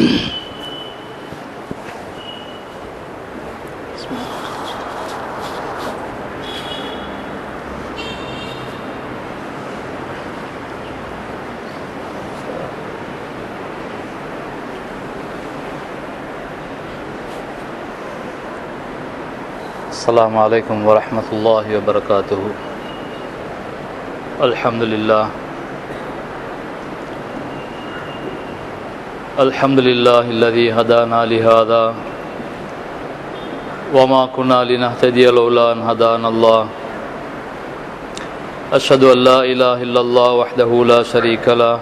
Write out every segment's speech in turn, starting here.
السلام عليكم ورحمة الله وبركاته. الحمد لله الذي هدانا لهذا وما كنا لنهتدي لولا أن هدانا الله. أشهد أن لا إله إلا الله وحده لا شريك له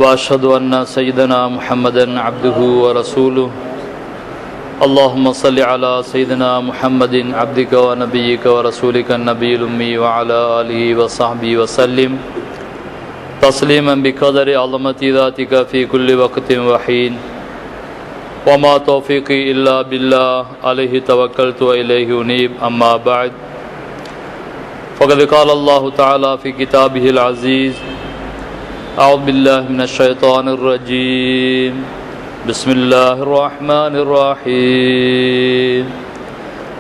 وأشهد أن سيدنا محمدا عبده ورسوله. اللهم صل على سيدنا محمد عبدك ونبيك ورسولك النبي الأمي وعلى آله وصحبه وسلم تسليما بقدر عظمة ذاتك في كل وقت وحين. وما توفيقي إلا بالله عليه توكلت وإليه أنيب. أما بعد، فقد قال الله تعالى في كتابه العزيز: أعوذ بالله من الشيطان الرجيم. بسم الله الرحمن الرحيم.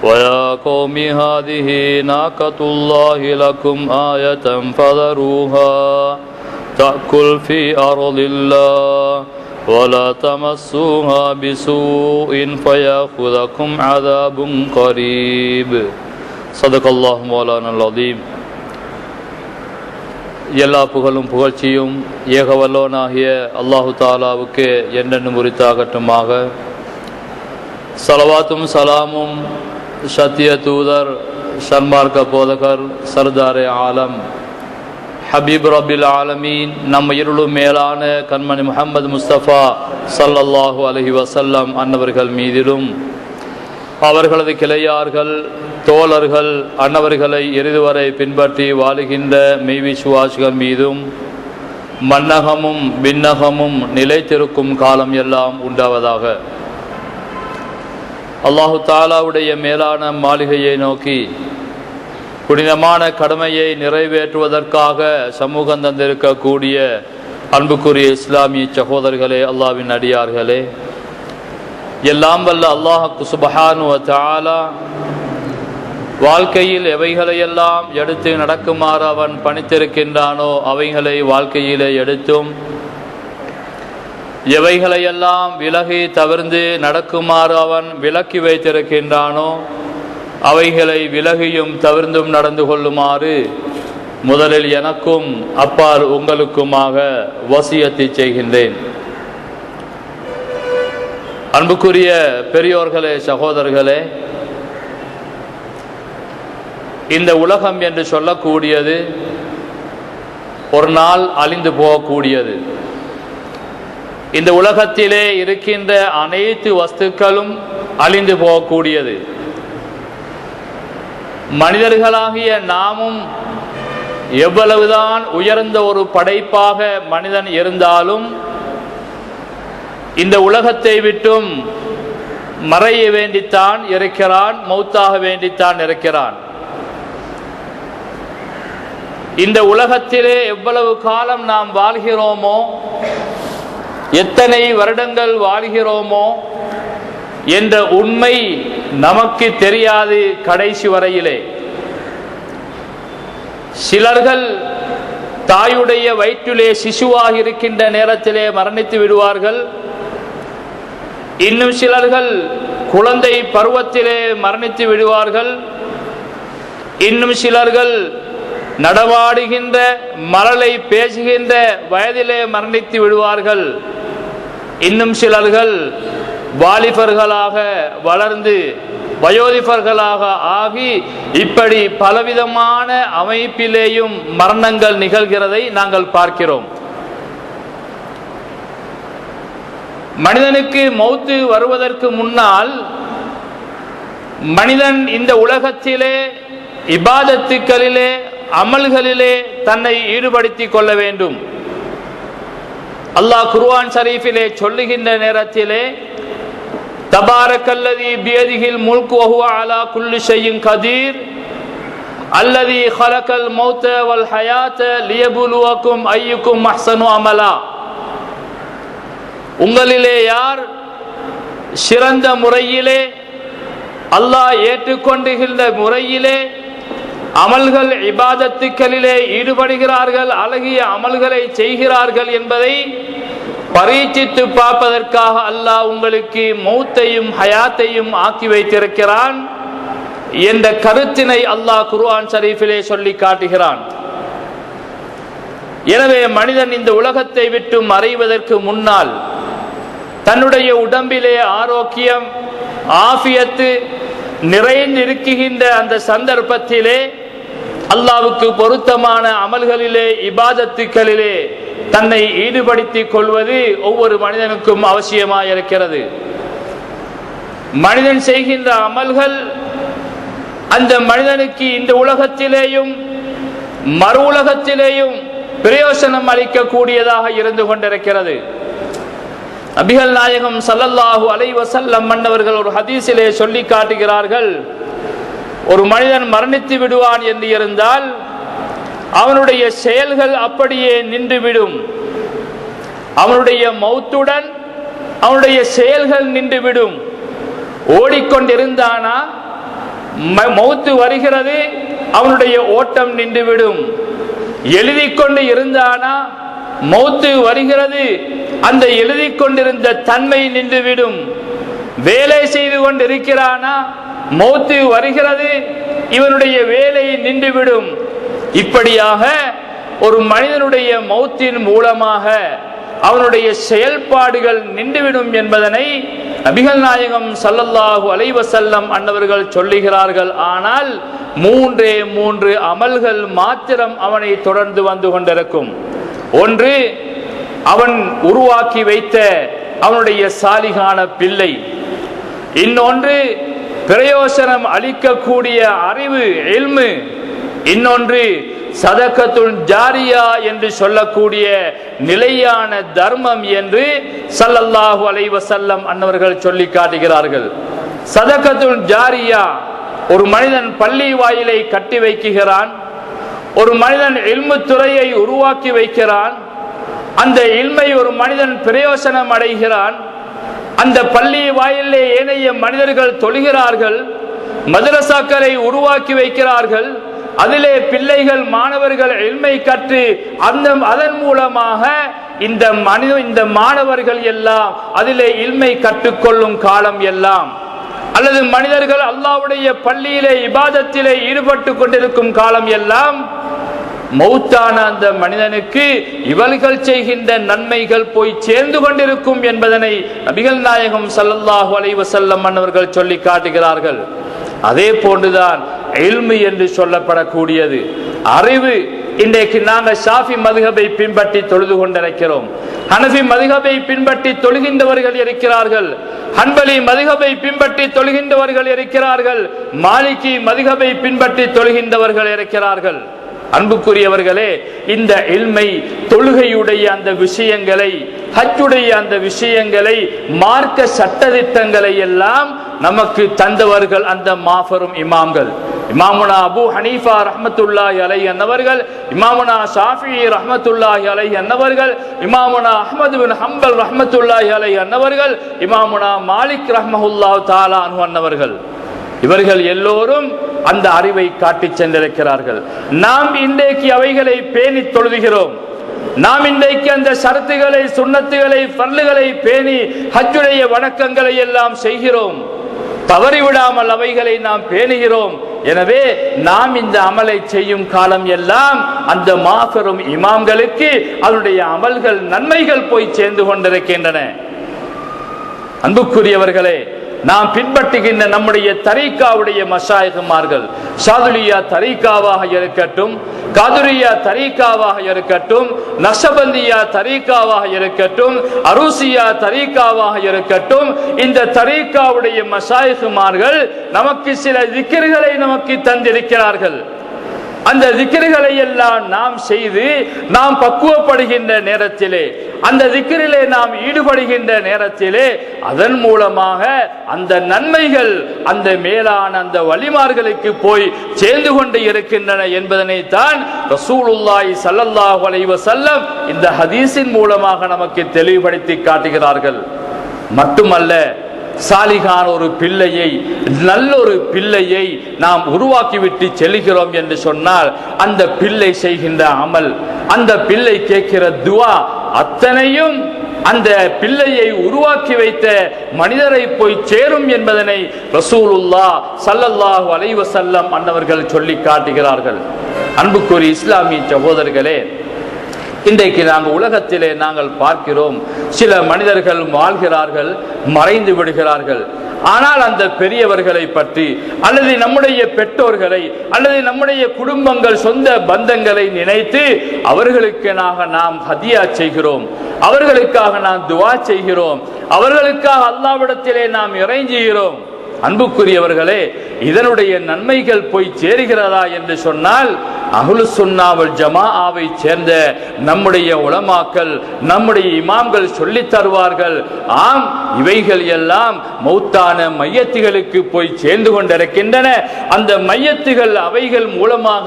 ويا قوم هذه ناقة الله لكم آية فذروها تأكل في أرض الله ولا تمسوها بسوء فيأخذكم عذاب قريب. صدق الله مولانا العظيم. எல்லா புகழும் புகழ்ச்சியும் ஏகவல்லோனாகிய அல்லாஹு தாலாவுக்கு என்றென்றும் உரித்தாகட்டுமாக. சலவாத்தும் சலாமும் சத்திய தூதர் சன்மார்க்க போதகர் சர்தாரே ஆலம் ஹபீப் ரபில் ஆலமீன் நம் இருளும் மேலான கண்மணி முஹம்மது முஸ்தபா ஸல்லல்லாஹு அலைஹி வஸல்லம் அன்னவர்கள் மீதிலும் அவர்களது கிளையார்கள் தோழர்கள் அன்னவர்களை இறுதிவரை பின்பற்றி வாழுகின்ற மெய்விசுவாசிகள் மீதும் மன்னகமும் விண்ணகமும் நிலைத்திருக்கும் காலம் எல்லாம் உண்டாவதாக. அல்லாஹு தாலாவுடைய மேலான மாளிகையை நோக்கி புனிதமான கடமையை நிறைவேற்றுவதற்காக சமூகம் தந்திருக்கக்கூடிய அன்புக்குரிய இஸ்லாமிய சகோதரர்களே, அல்லாஹ்வின் அடியார்களே, எல்லாம் வல்ல அல்லாஹ் சுப்ஹானஹு வ தஆலா வாழ்க்கையில் எவைகளையெல்லாம் எடுத்து நடக்குமாறு அவன் பணித்திருக்கின்றானோ அவைகளை வாழ்க்கையிலே எடுத்தும், எவைகளையெல்லாம் விலகி தவிர்ந்து நடக்குமாறு அவன் விலக்கி வைத்திருக்கின்றானோ அவைகளை விலகியும் தவிர்ந்தும் நடந்து கொள்ளுமாறு முதலில் எனக்கும் அப்பால் உங்களுக்குமாக வசியத்தை செய்கின்றேன். அன்புக்குரிய பெரியோர்களே, சகோதரர்களே, இந்த உலகம் என்று சொல்லக்கூடியது ஒரு நாள் அழிந்து போகக்கூடியது. இந்த உலகத்திலே இருக்கின்ற அனைத்து வஸ்துக்களும் அழிந்து போகக்கூடியது. மனிதர்களாகிய நாமும் எவ்வளவுதான் உயர்ந்த ஒரு படைப்பாக மனிதன் இருந்தாலும் இந்த உலகத்தை விட்டும் மறைய வேண்டித்தான் இருக்கிறான், மௌத்தாக வேண்டித்தான் இருக்கிறான். இந்த உலகத்திலே எவ்வளவு காலம் நாம் வாழ்கிறோமோ, எத்தனை வருடங்கள் வாழ்கிறோமோ என்ற உண்மை நமக்கு தெரியாது கடைசி வரையிலே. சிலர்கள் தாயுடைய வயிற்றிலே சிசுவாக இருக்கின்ற நேரத்திலே மரணித்து விடுவார்கள். இன்னும் சிலர்கள் குழந்தை பருவத்திலே மரணித்து விடுவார்கள். இன்னும் சிலர்கள் நடமாடுகின்ற மழலை பேசுகின்ற வயதிலே மரணித்து விடுவார்கள். இன்னும் சிலர்கள் வாலிபர்களாக வளர்ந்து வயோதிபர்களாக ஆகி இப்படி பலவிதமான அமைப்பிலேயும் மரணங்கள் நிகழ்கிறதை நாங்கள் பார்க்கிறோம். மனிதனுக்கு மௌத்து வருவதற்கு முன்னால் மனிதன் இந்த உலகத்திலே இபாதத்துக்களிலே அமல்களிலே தன்னை ஈடுபடுத்திக் கொள்ள வேண்டும். அல்லாஹ் குர்ஆன் ஷரீஃபிலே சொல்லுகின்ற நேரத்திலே தபாரக்கல்லதி பியதிஹில் முல்கு வஹுவ அலா குல்லி ஷைஇன் கதீர் அல்லதி ஹலகல் மௌத வல் ஹயாத லியபுலுவக்கும் அய்யுக்கும் அஹ்ஸனு அமலா. உங்களிலே யார் சிறந்த முறையிலே அல்லாஹ் ஏற்றுக்கொண்டுகின்ற முறையிலே அமல்கள் இபாதத்துக்களிலே ஈடுபடுகிறார்கள், அழகிய அமல்களை செய்கிறார்கள் என்பதை பரீட்சித்து பார்ப்பதற்காக அல்லாஹ் உங்களுக்கு மௌத்தையும் ஹயாத்தையும் ஆக்கி வைத்திருக்கிறான் என்ற கருத்தினை அல்லாஹ் குர்ஆன் ஷரீஃபிலே சொல்லி காட்டுகிறான். எனவே மனிதன் இந்த உலகத்தை விட்டு மறைவதற்கு முன்னால் தன்னுடைய உடம்பிலே ஆரோக்கியம் ஆஃபியத்து நிறைந்திருக்கின்ற அந்த சந்தர்ப்பத்திலே அல்லாஹ்வுக்கு பொருத்தமான அமல்களிலே இபாதத்துக்களிலே தன்னை ஈடுபடுத்திக் கொள்வது ஒவ்வொரு மனிதனுக்கும் அவசியமாக இருக்கிறது. மனிதன் செய்கின்ற அமல்கள் அந்த மனிதனுக்கு இந்த உலகத்திலேயும் மறு உலகத்திலேயும் பிரயோசனம் அளிக்கக்கூடியதாக இருந்து கொண்டிருக்கிறது. நபிகள் நாயகம் ஸல்லல்லாஹு அலைஹி வஸல்லம் மன்னவர்கள் ஒரு ஹதீஸிலே சொல்லி காட்டுகிறார்கள், ஒரு மனிதன் மரணித்து விடுவான் என்று இருந்தால் அவனுடைய செயல்கள் அப்படியே நின்றுவிடும். அவனுடைய மௌத்துடன் அவனுடைய செயல்கள் நின்றுவிடும். ஓடிக்கொண்டிருந்தானா மௌத்து வருகிறது, அவனுடைய ஓட்டம் நின்றுவிடும். எழுதிக் கொண்டு இருந்தானா மௌத்து வருகிறது, அந்த எழுதிக் கொண்டிருந்த தன்மை நின்றுவிடும். வேலை செய்து கொண்டிருக்கிறானா மௌத்து வருகிறது, இவனுடைய வேலை நின்றுவிடும். இப்படியாக ஒரு மனிதனுடைய மௌத்தின் மூலமாக அவனுடைய செயல்பாடுகள் நின்றுவிடும் என்பதனை நபிகள் நாயகம் ஸல்லல்லாஹு அலைஹி வஸல்லம் அன்னவர்கள் சொல்லுகிறார்கள். ஆனால் மூன்று அமல்கள் மாத்திரம் அவனை தொடர்ந்து வந்து கொண்டிருக்கும். ஒன்று, அவன் உருவாக்கி வைத்த அவனுடைய சாலிகான பிள்ளை. இன்னொன்று, பிரயோசனம் அளிக்கக்கூடிய அறிவு இல்மு. இன்னொன்று, சதகத்துல் ஜாரியா என்று சொல்லக்கூடிய நிலையான தர்மம் என்று ஸல்லல்லாஹு அலைஹி வஸல்லம் அன்னவர்கள் சொல்லி காட்டுகிறார்கள். சதகத்துல் ஜாரியா, ஒரு மனிதன் பள்ளி வாயிலை கட்டி வைக்கிறான், ஒரு மனிதன் இல்மு துறையை உருவாக்கி வைக்கிறான், அந்த இல்மை ஒரு மனிதன் பிரயோசனம் அடைகிறான், அந்த பள்ளி வாயிலே ஏனைய மனிதர்கள் தொழுகிறார்கள், மதரசாக்களை உருவாக்கி வைக்கிறார்கள், அதிலே பிள்ளைகள் மாணவர்கள் இல்மை கற்று அதன் மூலமாக இந்த மாணவர்கள் எல்லாம் அதிலே இல்மை கற்றுக்கொள்ளும் காலம் எல்லாம், அல்லது மனிதர்கள் அல்லாஹ்வுடைய பள்ளியிலே இபாதத்திலே ஈடுபட்டு கொண்டிருக்கும் காலம் எல்லாம், மௌத்தான அந்த மனிதனுக்கு இவர்கள் செய்கின்ற நன்மைகள் போய் சேர்ந்து கொண்டிருக்கும் என்பதனை நபிகள் நாயகம் ஸல்லல்லாஹு அலைஹி வஸல்லம் அன்னவர்கள் சொல்லி காட்டுகிறார்கள். அதே போன்றுதான் இல்மு என்று சொல்லப்படக்கூடியது அறிவு. இன்றைக்கு நாங்கள் ஷாஃபி மதுஹபை பின்பற்றி தொழுது கொண்டிருக்கிறோம், ஹனஃபி மதுஹபை பின்பற்றி தொழுகின்றவர்கள் இருக்கிறார்கள், ஹன்பலி மதுஹபை பின்பற்றி தொழுகின்றவர்கள் இருக்கிறார்கள், மாலிகி மதுஹபை பின்பற்றி தொழுகின்றவர்கள் இருக்கிறார்கள். அன்புக்குரியவர்களே, இந்த இல்மை தொழுகையுடைய அந்த விஷயங்களை, ஹஜ்ஜுடைய அந்த விஷயங்களை, மார்க்க சட்டதிட்டங்களை எல்லாம் நமக்கு தந்தவர்கள் அந்த மாபெரும் இமாம்கள். இமாமுனா அபூ ஹனீஃபா ரஹ்மத்துல்லாஹி அலைஹி அன்னவர்கள், இமாமுனா ஷாஃபிஈ ரஹ்மத்துல்லாஹி அலைஹி அன்னவர்கள், இமாமுனா அஹ்மது பின் ஹம்பல் ரஹ்மத்துல்லாஹி அலைஹி அன்னவர்கள், இமாமுனா மாலிக் ரஹ்மஹுல்லாஹு தஆலா அன்ஹு அன்னவர்கள், இவர்கள் எல்லோரும் அந்த அறிவை காட்டி சென்றிருக்கிறார்கள். நாம் இன்றைக்கு அவைகளை பேணி தொழுகிறோம். நாம் இன்றைக்கு அந்த ஷரத்துகளை, சுன்னத்துகளை, ஃபர்லுகளை பேணி ஹஜ்ஜுடைய வணக்கங்களை எல்லாம் செய்கிறோம். தவறிவிடாமல் அவைகளை நாம் பேணுகிறோம். எனவே நாம் இந்த அமலை செய்யும் காலம் எல்லாம் அந்த மாபெரும் இமாம்களுக்கு அதனுடைய அமல்கள் நன்மைகள் போய் சேர்ந்து கொண்டிருக்கின்றன. அன்புக்குரியவர்களே, நாம் பின்பற்றுகின்ற நம்முடைய தரீக்காவுடைய மஷாயிகுமார்கள், ஷாதுலியா தரீக்காவாக இருக்கட்டும், காதுரியா தரீக்காவாக இருக்கட்டும், நக்ஷபந்தியா தரீக்காவாக இருக்கட்டும், அரூசியா தரீக்காவாக இருக்கட்டும், இந்த தரீக்காவுடைய மஷாயிகுமார்கள் நமக்கு சில திக்ர்களை நமக்கு தந்திருக்கிறார்கள். அந்த திக்ருகளை எல்லாம் நாம் செய்து நாம் பக்குவப்படுகின்ற நேரத்திலே, அந்த திக்ரிலே நாம் ஈடுபடுகின்ற நேரத்திலே, அதன் மூலமாக அந்த நன்மைகள் அந்த மேலான அந்த வலிமார்களுக்கு போய் சேர்ந்து கொண்டு இருக்கின்றன என்பதனை தான் ரசூலுல்லாஹி ஸல்லல்லாஹு அலைஹி வஸல்லம் இந்த ஹதீஸின் மூலமாக நமக்கு தெளிவுபடுத்தி காட்டுகிறார்கள். மட்டுமல்ல, சாலிகான ஒரு பிள்ளையை, நல்ல ஒரு பிள்ளையை நாம் உருவாக்கிவிட்டு செல்கிறோம் என்று சொன்னால், அந்த பிள்ளை செய்கின்ற அமல், அந்த பிள்ளை கேட்கிற துவா அத்தனையும் அந்த பிள்ளையை உருவாக்கி வைத்த மனிதரை போய் சேரும் என்பதனை ரசூலுல்லாஹ் ஸல்லல்லாஹு அலைஹி வஸல்லம் அன்னவர்கள் சொல்லி காட்டுகிறார்கள். அன்புக்குரிய இஸ்லாமிய சகோதரர்களே, இன்றைக்கு நாங்கள் உலகத்திலே நாங்கள் பார்க்கிறோம், சில மனிதர்கள் வாழ்கிறார்கள், மறைந்து விடுகிறார்கள். ஆனால் அந்த பெரியவர்களை பற்றி அல்லது நம்முடைய பெற்றோர்களை அல்லது நம்முடைய குடும்பங்கள், சொந்த பந்தங்களை நினைத்து அவர்களுக்கு நாம் ஹதியா செய்கிறோம், அவர்களுக்காக நாம் துவா செய்கிறோம், அவர்களுக்காக அல்லாஹ்விடத்திலே நாம் இறைஞ்சுகிறோம். அன்புக்குரியவர்களே, இதனுடைய நன்மைகள் போய் சேருகிறதா என்று சொன்னால், அஹ்லுஸ் சுன்னா வல் ஜமாஅவை சேர்ந்த நம்முடைய உலமாக்கள், நம்முடைய இமாம்கள் சொல்லி தருவார்கள். ஆம், இவைகள் எல்லாம் மௌத்தான மையத்துகளுக்கு போய் சேர்ந்து கொண்டிருக்கின்றன. அந்த மையத்துகள் அவைகள் மூலமாக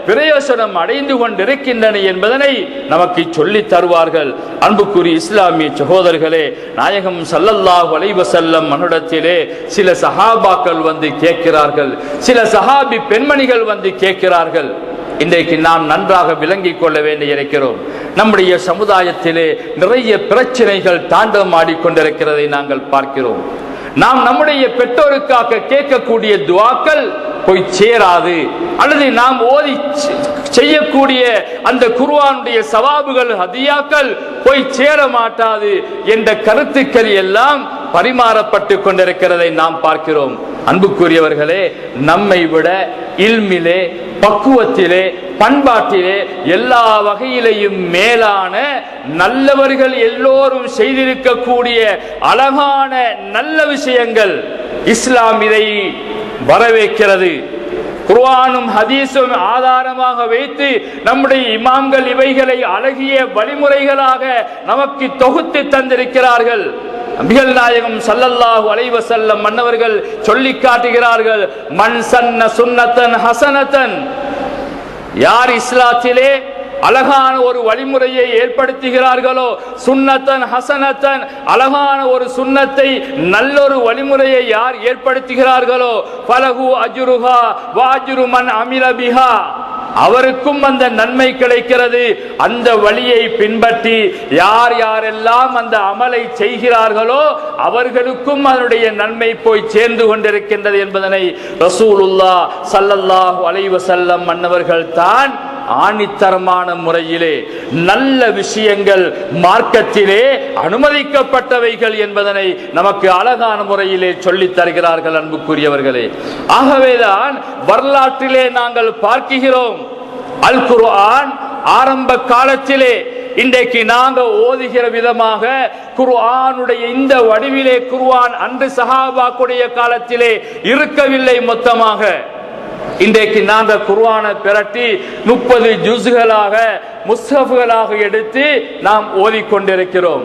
பிரயோசனம் அடைந்து கொண்டிருக்கின்றன என்பதனை நமக்கு சொல்லி தருவார்கள். அன்புக்குரிய இஸ்லாமிய சகோதரர்களே, நாயகம் ஸல்லல்லாஹு அலைஹி வஸல்லம் மன்னிடத்திலே சில சஹாபாக்கள் வந்து கேட்கிறார்கள், சில சஹாபி பெண்மணிகள் வந்து கேட்கிறார்கள். இன்றைக்கு நாம் நன்றாக விளங்கிக் கொள்ள வேண்டி இருக்கிறோம். நம்முடைய சமுதாயத்திலே நிறைய பிரச்சனைகள் தாண்டவமாடிக்கொண்டிருக்கிறதை நாங்கள் பார்க்கிறோம். நாம் நம்முடைய பெற்றோருக்காக கேட்கக்கூடிய துஆக்கள் போய் சேராது, அல்லது நாம் ஓதி செய்யக்கூடிய அந்த குர்ஆனுடைய சவாபுகள், ஹதியாக்கள் போய் சேர மாட்டாது என்ற கருத்துக்கள் எல்லாம் பரிமாறப்பட்டு கொண்டிருக்கிறதை நாம் பார்க்கிறோம். அன்புக்குரியவர்களே, நம்மை விட இல்மிலே, பக்குவத்திலே, பண்பாட்டிலே எல்லா வகையிலையும் மேலான நல்லவர்கள் எல்லோரும் செய்திருக்கக்கூடிய அழகான நல்ல விஷயங்கள் இஸ்லாம் இதை வரவேற்கிறது. குர்ஆனும் ஹதீஸும் ஆதாரமாக வைத்து நம்முடைய இமாம்கள் இவைகளை அழகிய வழிமுறைகளாக நமக்கு தொகுத்து தந்திருக்கிறார்கள். நபிகள் நாயகம் ஸல்லல்லாஹு அலைஹி வஸல்லம் மன்னவர்கள் சொல்லி காட்டுகிறார்கள், மன் சன்ன சுன்னத்தன் ஹஸனத்தன், யார் இஸ்லாத்திலே அழகான ஒரு வழிமுறையை ஏற்படுத்துகிறார்களோ, சுன்னத்தன் ஹசனத்தன், அழகான ஒரு சுன்னத்தை, நல்லொரு வழிமுறையை யார் ஏற்படுத்துகிறார்களோ, ஃபலஹு அஜ்ருஹா வ அஜ்ரு மன் அமில பிஹா, அவருக்கும் அந்த நன்மை கிடைக்கிறது. அந்த வழியை பின்பற்றி யார் யாரெல்லாம் அந்த அமலை செய்கிறார்களோ அவர்களுக்கும் அதனுடைய நன்மை போய் சேர்ந்து கொண்டிருக்கின்றது என்பதனை ரசூலுல்லாஹ் ஸல்லல்லாஹு அலைஹி வஸல்லம் மன்னவர்கள் தான் ஆணித்தரமான முறையிலே நல்ல விஷயங்கள் மார்க்கத்திலே அனுமதிக்கப்பட்டவைகள் என்பதனை நமக்கு அழகான முறையிலே சொல்லித் தருகிறார்கள். அன்புக்குரியவர்களே, ஆகவேதான் வரலாற்றிலே நாங்கள் பார்க்கிறோம், அல் குர்ஆன் ஆரம்ப காலத்திலே இன்றைக்கு நாங்கள் ஓதுகிற விதமாக குர்ஆனுடைய இந்த வடிவிலே குர்ஆன் அன்று சஹாபாக்குடைய காலத்திலே இருக்கவில்லை. மொத்தமாக இன்றைக்கு நாங்கள் குர்ஆனை பிரட்டி 30 ஜுஸ்களாக முஸ்ஹஃப்களாக எடுத்து நாம் ஓதிக்கொண்டிருக்கிறோம்.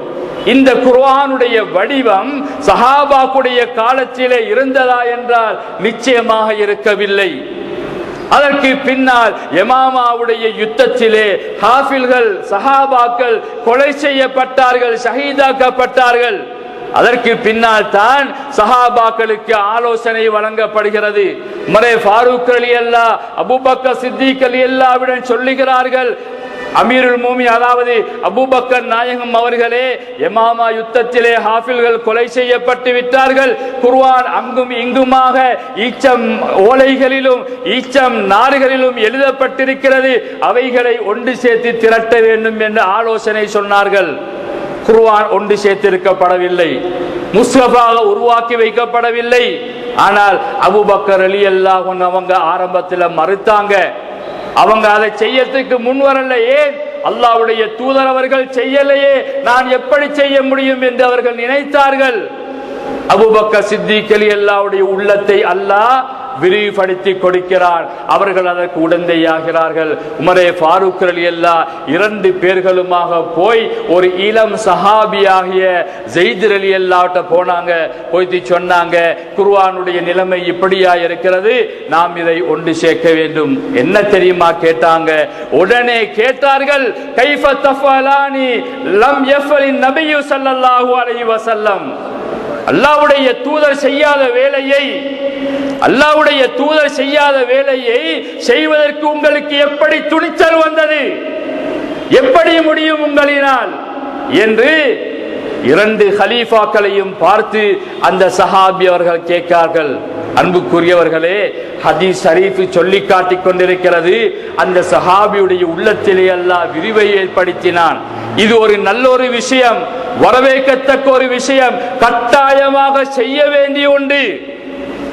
இந்த குர்ஆனுடைய வடிவம் சஹாபாக்குடைய காலத்திலே இருந்ததா என்றால் நிச்சயமாக இருக்கவில்லை. அதற்கு பின்னால் யமாமாவுடைய யுத்தத்திலே ஹாஃபில்கள், சஹாபாக்கள் கொலை செய்யப்பட்டார்கள், ஷஹீதாக்கப்பட்டார்கள். அதற்கு பின்னால் தான் சஹாபாக்களுக்கு ஆலோசனை வழங்கப்படுகிறது. உமரே ஃபாரூக் ரலியல்லாஹு, அபூபக்கர் சித்திக் ரலியல்லாஹுவிடம் சொல்லுகிறார்கள், அமீருல் மூமின் அதாவது அபூபக்கர் நாயகம் அவர்களே, யமாமா யுத்தத்திலே ஹாஃபில்கள் கொலை செய்யப்பட்டு விட்டார்கள். குர்ஆன் அங்கும் இங்குமாக ஈச்சம் ஓலைகளிலும் ஈச்சம் நாறுகளிலும் எழுதப்பட்டிருக்கிறது, அவைகளை ஒன்று சேர்த்து திரட்ட வேண்டும் என்று ஆலோசனை சொன்னார்கள். குர்ஆன் ஒன்று சேர்த்திருக்கப்படவில்லை, முஸ்ஹஃபாக உருவாக்கி வைக்கப்படவில்லை. ஆனால் அபூபக்கர் ரலியல்லாஹு அன்ஹு அவங்க ஆரம்பத்தில் மறுத்தாங்க. அவங்க அதை செய்யறதுக்கு முன்வரல. ஏன்? அல்லாஹ்வுடைய தூதர் அவர்கள் செய்யலையே, நான் எப்படி செய்ய முடியும் என்று அவர்கள் நினைத்தார்கள். அபூபக்கர் சித்திக் ரலியல்லாஹுடைய உள்ளத்தை அல்லாஹ் விரிவுபடுத்தி கொடுக்கிறார். அவர்கள் அதற்கு உடந்தையாகிறார்கள். உமரே ஃபாரூக் ரலியல்லாஹு இரண்டு பேர்களுமாக போய் ஒரு இளம் சஹாபியாகிய ஸைத் ரலியல்லாஹு போனாங்க. போய்த்து சொன்னாங்க, குர்ஆனுடைய நிலைமை இப்படியா இருக்கிறது, நாம் இதை ஒன்று சேர்க்க வேண்டும். என்ன தெரியுமா கேட்டாங்க? உடனே கேட்டார்கள், கைஃப தஃபலானி லம் யஃபலின் நபியு ஸல்லல்லாஹு அலைஹி வஸல்லம். அல்லாஹ்வுடைய தூதர் செய்யாத வேலையை, அல்லாஹ்வுடைய தூதர் செய்யாத வேலையை செய்வதற்கு உங்களுக்கு எப்படி துணிச்சல் வந்தது, எப்படி முடியும் உங்களினால் என்று இரண்டு கலீஃபாக்களையும் பார்த்து அந்த சஹாபி அவர்கள் கேட்கிறார்கள். அன்புக்குரியவர்களே, ஹதீஸ் ஷரீஃப் சொல்லி காட்டிக் கொண்டிருக்கிறது, அந்த சஹாபியுடைய உள்ளத்திலே அல்லாஹ் விரிவை ஏற்படுத்தினான். இது ஒரு நல்ல ஒரு விஷயம், வரவேற்கத்தக்க ஒரு விஷயம், கட்டாயமாக செய்ய வேண்டிய ஒன்று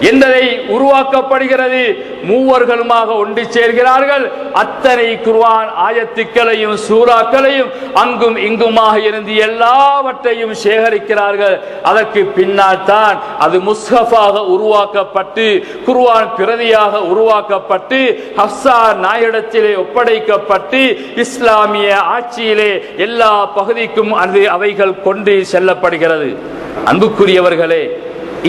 என்பதை உருவாக்கப்படுகிறது. மூவர்களுமாக ஒன்று சேர்கிறார்கள். அத்தனை குர்ஆன் ஆயத்துக்களையும் சூறாக்களையும் அங்கும் இங்குமாக இருந்து எல்லாவற்றையும் சேகரிக்கிறார்கள். அதற்கு பின்னால் தான் அது முஸ்ஹஃபாக உருவாக்கப்பட்டு குர்ஆன் பிரதியாக உருவாக்கப்பட்டு ஹஃப்ஸா நாயிடத்திலே ஒப்படைக்கப்பட்டு இஸ்லாமிய ஆட்சியிலே எல்லா பகுதிக்கும் அது அவைகள் கொண்டு செல்லப்படுகிறது. அன்புக்குரியவர்களே,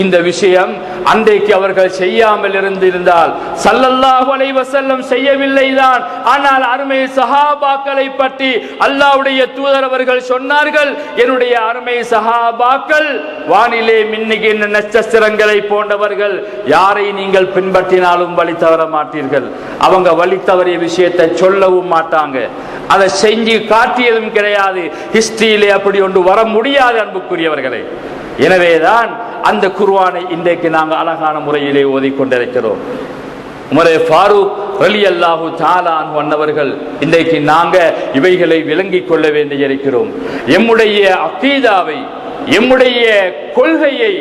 இந்த விஷயம் அன்றைக்கு அவர்கள் செய்யாமல் இருந்திருந்தால், ஸல்லல்லாஹு அலைஹி வஸல்லம் செய்யவில்லை தான், ஆனால் அருமை சஹாபாக்களை பற்றி அல்லாஹ்வுடைய தூதர் அவர்கள் சொன்னார்கள், என்னுடைய அருமை சஹாபாக்கள் வானிலே மின்னுகின்ற நட்சத்திரங்களை போன்றவர்கள், யாரை நீங்கள் பின்பற்றினாலும் வழி தவற மாட்டீர்கள். அவங்க வழி தவறிய விஷயத்தை சொல்லவும் மாட்டாங்க, அதை செஞ்சு காட்டியதும் கிடையாது. ஹிஸ்டரியிலே அப்படி ஒன்று வர முடியாது. அன்புக்குரியவர்களே, எனவேதான் அந்த குர்ஆனை இன்றைக்கு நாங்கள் அழகான முறையிலே ஓதிக்கொண்டிருக்கிறோம். உமரே ஃபாரூக் ரலியல்லாஹு தஆலா அன்ஹு அன்னவர்கள், இன்றைக்கு நாங்க இவைகளை விளங்கிக் கொள்ள வேண்டியிருக்கிறோம். எம்முடைய அகீதாவை, எம்முடைய கொள்கையை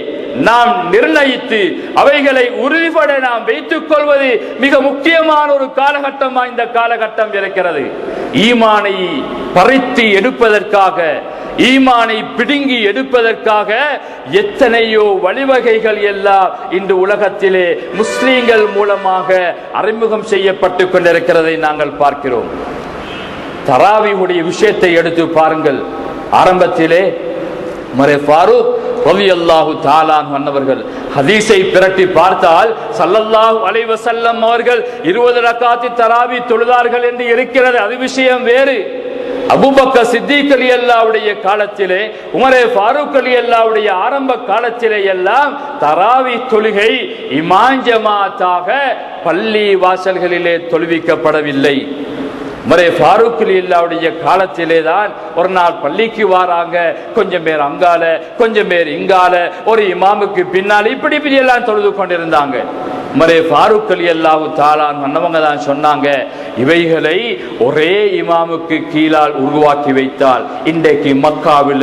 நாம் நிர்ணயித்து அவைகளை உறுதிபட நாம் வைத்துக் கொள்வது மிக முக்கியமான ஒரு காலகட்டமா இந்த காலகட்டம் இருக்கிறது. ஈமானை பறித்து எடுப்பதற்காக, ஈமானை பிடுங்கி எடுப்பதற்காக எத்தனையோ வழிவகைகள் எல்லாம் இன்று உலகத்திலே முஸ்லிம்கள் மூலமாக அறிமுகம் செய்யப்பட்டு கொண்டிருக்கிறதை நாங்கள் பார்க்கிறோம். தராவியுடைய விஷயத்தை எடுத்து பாருங்கள். ஆரம்பத்திலே உமர் ஃபாரூக் ரலியல்லாஹு தஆலா அன்ஹு ஹதீஸை பிரட்டி பார்த்தால் ஸல்லல்லாஹு அலைஹி வஸல்லம் அவர்கள் 20 ரக்காத் தராவி தொழுதார்கள் என்று இருக்கிறது, அது விஷயம் வேறு. அபூபக்கர் சித்திக் ரலியல்லாஹுடைய காலத்திலே, உமரே ஃபாரூக் ரலியல்லாஹுடைய ஆரம்ப காலத்திலே எல்லாம் தராவி தொழுகை இமாம் ஜமாத்தாக பள்ளி வாசல்களிலே தொழுவிக்கப்படவில்லை. உமரே ஃபாரூக் ரலியல்லாஹுடைய காலத்திலே தான் ஒரு நாள் பள்ளிக்கு வராங்க, கொஞ்சம் பேர் அங்கால கொஞ்சம் பேர் இங்கால, ஒரு இமாமுக்கு பின்னால் இப்படி எல்லாம் தொழுது கொண்டிருந்தாங்க. உமரே ஃபாரூக் ரலியல்லாஹு தஆலா அன்னவங்க தான் சொன்னாங்க, இவைகளை ஒரே இமாமுக்கு கீழால் உருவாக்கி வைத்தால் இன்றைக்கு மக்காவில,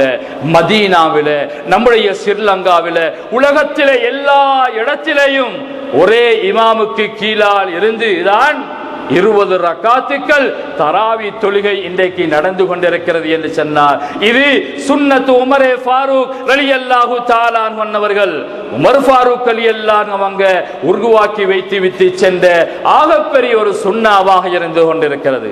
மதீனாவில, நம்முடைய ஸ்ரீலங்காவில, உலகத்திலே எல்லா இடத்திலேயும் ஒரே இமாமுக்கு கீழால் இருந்து தான் 20 ரக்காத்துக்கள் தராவி தொழுகை இன்றைக்கு நடந்து கொண்டிருக்கிறது என்று சொன்னார். இது சுன்னத்து உமரே ஃபாரூக் ரலியல்லாஹு தஆலா அன்ஹு உமர் ஃபாரூக் ரலியல்லாஹு அவங்க உருவாக்கி வைத்து விட்டு சென்ற ஆகப்பெரிய ஒரு சுன்னாவாக இருந்து கொண்டிருக்கிறது.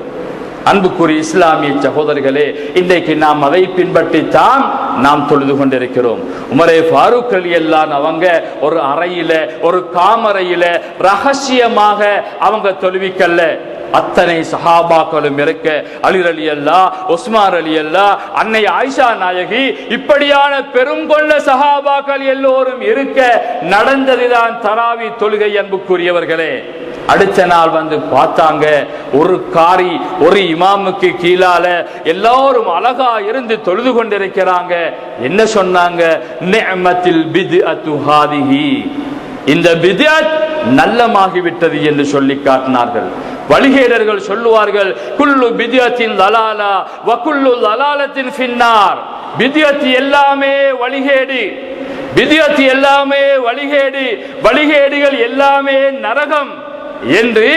அன்புக்குரிய இஸ்லாமிய சகோதரர்களே, இன்றைக்கு நாம் அதை பின்பற்றித்தான் நாம் தொழுது கொண்டிருக்கிறோம். உமரே ஃபாரூக் ரலியல்லாஹு அவங்க ஒரு அறையில, ஒரு காமறையில ரகசியமாக அவங்க தொழுவிக்கல்ல. அத்தனை சஹாபாக்களும் இருக்க, அலி ரலியல்லாஹு, உஸ்மான் ரலியல்லாஹு, அன்னை ஆயிஷா நாயகி, இப்படியான பெருங்கொண்ட சஹாபாக்கள் எல்லோரும் இருக்க நடந்ததுதான் தராவி தொழுகை. அன்புக்குரியவர்களே, அடுத்த நாள் வந்து பார்த்தாங்க, ஒரு காரி ஒரு இமாமுக்கு கீழால எல்லாரும் அழகா இருந்து தொழுது கொண்டிருக்கிறாங்க. என்ன சொன்னாங்க? நிஅமத்தில் பித்அத்து ஹாதிஹி, இந்த பித்அத் நல்லமாகிவிட்டது என்று சொல்லி காட்டினார்கள். வழிகேடர்கள் சொல்லுவார்கள், குல்லு பித்அத்தின் லலாலா வ குல்லு லலாலத்தின் ஃபின்னார். பித்அத் எல்லாமே வழிகேடு, பித்அத் எல்லாமே வழிகேடு, வழிகேடுகள் எல்லாமே நரகம் என்று,